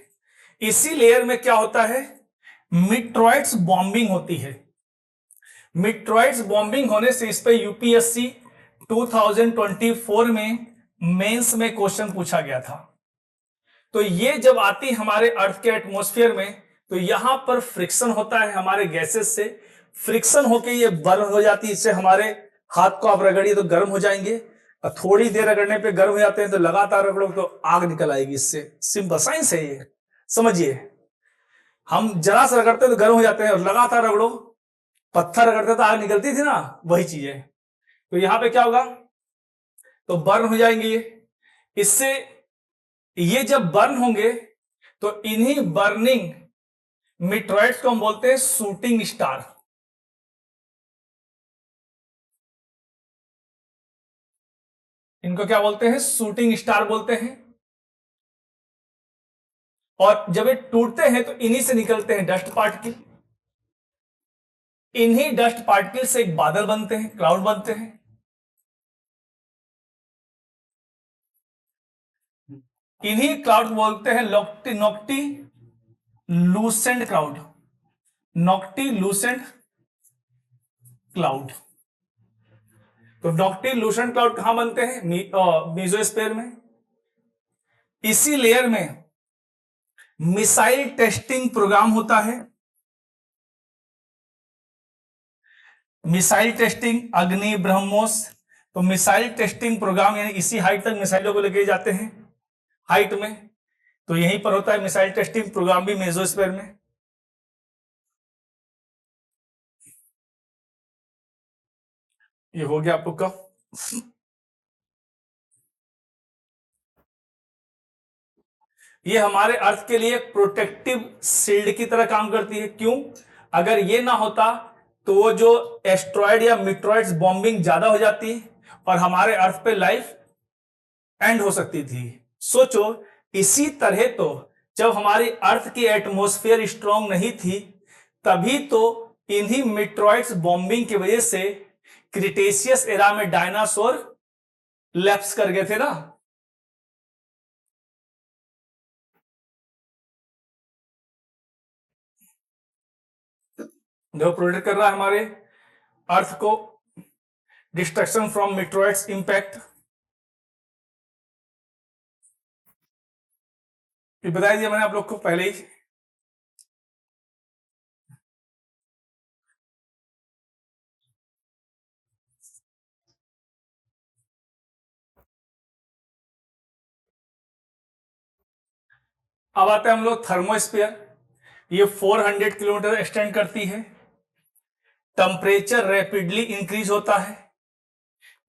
इसी लेयर में क्या होता है? मीट्रॉइड्स बॉम्बिंग होती है। मीट्रॉइड्स बॉम्बिंग होने से इस पे यूपीएससी 2024 में मेंस में क्वेश्चन पूछा गया था। तो ये जब आती हमारे अर्थ के एटमॉस्फेयर में, तो यहां पर फ्रिक्शन होता है हमारे गैसेस से। फ्रिक्शन होके ये बर्न हो जाती है। इससे हमारे हाथ को आप रगड़िए तो गर्म हो जाएंगे, और थोड़ी देर रगड़ने पे गर्म हो जाते हैं, तो लगातार रगड़ो तो आग निकल आएगी। इससे सिंपल साइंस है ये, समझिए। हम जरा सा रगड़ते हैं तो गर्म हो जाते हैं, और लगातार रगड़ो, पत्थर रगड़ते तो आग निकलती थी ना, वही चीज है। तो यहां पे क्या होगा? तो बर्न हो जाएंगे ये। इससे ये जब बर्न होंगे तो इन्हीं बर्निंग मीट्रॉइड्स को हम बोलते हैं शूटिंग स्टार। इनको क्या बोलते हैं? शूटिंग स्टार बोलते हैं। और जब ये टूटते हैं तो इन्हीं से निकलते हैं डस्ट पार्टिकल। इन्हीं डस्ट पार्टिकल से एक बादल बनते हैं, क्लाउड बनते हैं। इन्हीं क्लाउड बोलते हैं nocti noctilucent cloud. Noctilucent cloud. तो नॉक्टी लूसेंट क्लाउड कहां बनते हैं? मीजोस्फीयर में। इसी लेयर में मिसाइल टेस्टिंग प्रोग्राम होता है। मिसाइल टेस्टिंग, अग्नि, ब्रह्मोस। तो मिसाइल टेस्टिंग प्रोग्राम यानी इसी हाइट तक मिसाइलों को लेके जाते हैं, हाइट में। तो यहीं पर होता है मिसाइल टेस्टिंग प्रोग्राम भी मेसोस्फीयर में। ये हो गया आपको का। ये हमारे अर्थ के लिए प्रोटेक्टिव शील्ड की तरह काम करती है। क्यों? अगर ये ना होता तो वो जो एस्ट्रॉयड या मिट्रॉइड्स बॉम्बिंग ज्यादा हो जाती और हमारे अर्थ पे लाइफ एंड हो सकती थी। सोचो, इसी तरह तो जब हमारी अर्थ की एटमॉस्फेयर स्ट्रांग नहीं थी, तभी तो इन्हीं मिट्रॉइड्स बॉम्बिंग की वजह से क्रिटेशियस एरा में डायनासोर लैप्स कर गए थे ना। जो प्रोटेक्ट कर रहा है हमारे अर्थ को डिस्ट्रक्शन फ्रॉम मीटरॉइड्स इंपैक्ट। ये बता दिया मैंने आप लोग को पहले ही। अब आते हैं हम लोग थर्मोस्फीयर। ये 400 किलोमीटर एक्सटेंड करती है। टेम्परेचर रैपिडली इंक्रीज होता है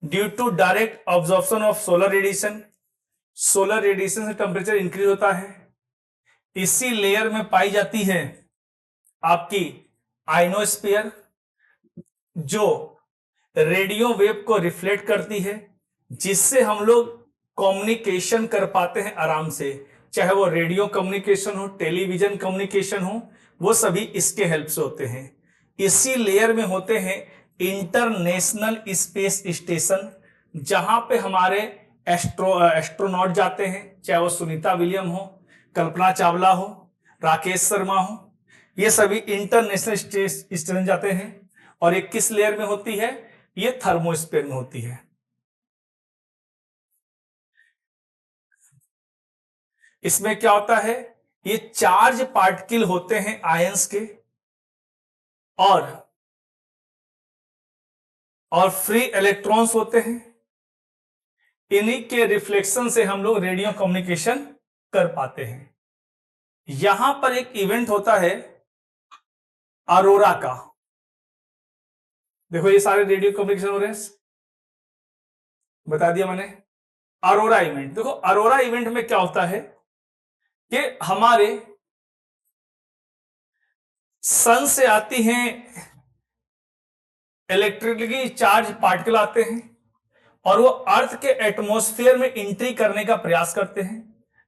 due to direct absorption of solar radiation. Solar radiation से टेम्परेचर इंक्रीज होता है। इसी लेयर में पाई जाती है आपकी आइनोस्फीयर, जो रेडियो वेव को रिफ्लेक्ट करती है, जिससे हम लोग कम्युनिकेशन कर पाते हैं आराम से। चाहे वो रेडियो कम्युनिकेशन हो, टेलीविजन कम्युनिकेशन हो, वो सभी इसके हेल्प से होते हैं। इसी लेयर में होते हैं इंटरनेशनल स्पेस स्टेशन, जहां पे हमारे एस्ट्रोनॉट जाते हैं, चाहे वो सुनीता विलियम हो, कल्पना चावला हो, राकेश शर्मा हो, ये सभी इंटरनेशनल स्टेशन जाते हैं। और ये किस लेयर में होती है? ये थर्मोस्फीयर में होती है। इसमें क्या होता है? ये चार्ज पार्टिकल होते हैं आयंस के, और फ्री इलेक्ट्रॉन्स होते हैं। इन्हीं के रिफ्लेक्शन से हम लोग रेडियो कम्युनिकेशन कर पाते हैं। यहां पर एक इवेंट होता है अरोरा का। देखो ये सारे रेडियो कम्युनिकेशन हो रहे हैं, बता दिया मैंने। अरोरा इवेंट, देखो अरोरा इवेंट में क्या होता है कि हमारे सन से आती हैं इलेक्ट्रिकली चार्ज पार्टिकल आते हैं, और वो अर्थ के एटमॉस्फेयर में एंट्री करने का प्रयास करते हैं।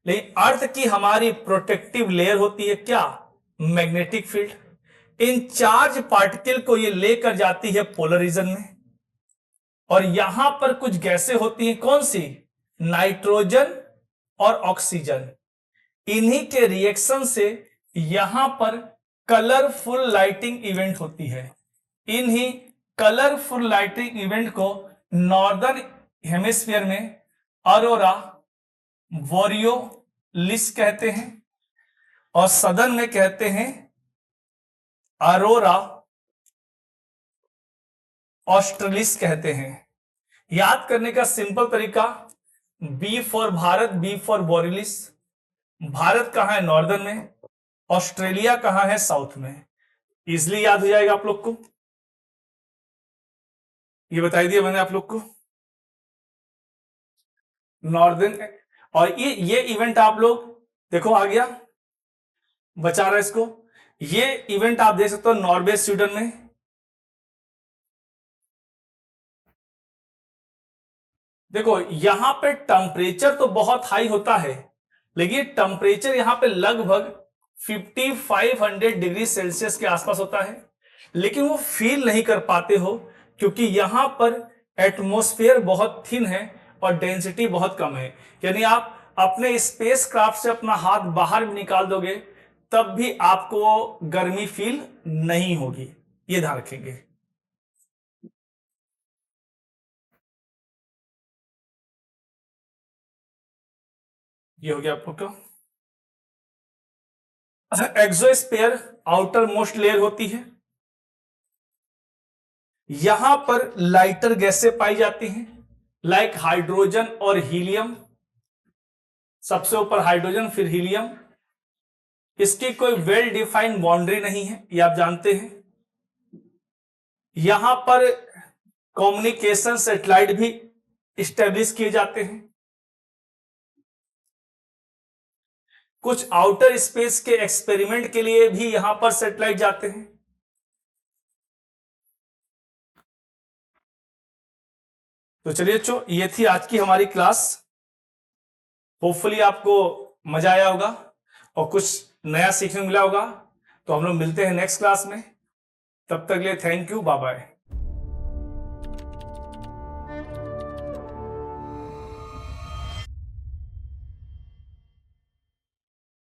लेकिन अर्थ की हमारी प्रोटेक्टिव लेयर होती है क्या? Magnetic field. In charge particle को ये लेकर जाती है पोलर रीजन में, और यहां पर कुछ गैसें होती हैं। कौन सी? नाइट्रोजन और ऑक्सीजन। इन्हीं के रिएक्शन से यहां पर कलरफुल लाइटिंग इवेंट होती है। इन्हीं कलरफुल लाइटिंग इवेंट को नॉर्दर्न हेमिस्फीयर में अरोरा बोरियोलिस कहते हैं, और सदर्न में कहते हैं अरोरा ऑस्ट्रेलिस कहते हैं। याद करने का सिंपल तरीका, B for Bharat, B for borealis. Bharat कहां है? नॉर्दर्न में। ऑस्ट्रेलिया कहां है? साउथ में। इजली याद हो जाएगा आप लोग को। ये बताई दिया मैंने आप लोग को, नॉर्दर्न। और ये इवेंट आप लोग देखो आ गया, बचा रहा है इसको। ये इवेंट आप देख सकते हो नॉर्वे स्वीडन में। देखो यहां पे टेम्परेचर तो बहुत हाई होता है, लेकिन टेम्परेचर यहां पे लगभग 5500 डिग्री सेल्सियस के आसपास होता है। लेकिन वो फील नहीं कर पाते हो, क्योंकि यहां पर एटमॉस्फेयर बहुत थिन है और डेंसिटी बहुत कम है। यानी आप अपने स्पेस क्राफ्ट से अपना हाथ बाहर भी निकाल दोगे, तब भी आपको गर्मी फील नहीं होगी। ये ध्यान रखेंगे। ये हो गया आपको। एक्सोस्फीयर आउटर मोस्ट लेयर होती है। यहां पर लाइटर गैसें पाई जाती हैं, लाइक हाइड्रोजन और हीलियम। सबसे ऊपर हाइड्रोजन, फिर हीलियम। इसकी कोई वेल डिफाइंड बाउंड्री नहीं है, ये आप जानते हैं। यहां पर कम्युनिकेशन सैटेलाइट भी स्टैब्लिश किए जाते हैं। कुछ आउटर स्पेस के एक्सपेरिमेंट के लिए भी यहां पर सैटेलाइट जाते हैं। तो चलिए बच्चों, ये थी आज की हमारी क्लास। होपफुली आपको मजा आया होगा और कुछ नया सीखने मिला होगा। तो हम लोग मिलते हैं नेक्स्ट क्लास में। तब तक के लिए थैंक यू, बाय बाय।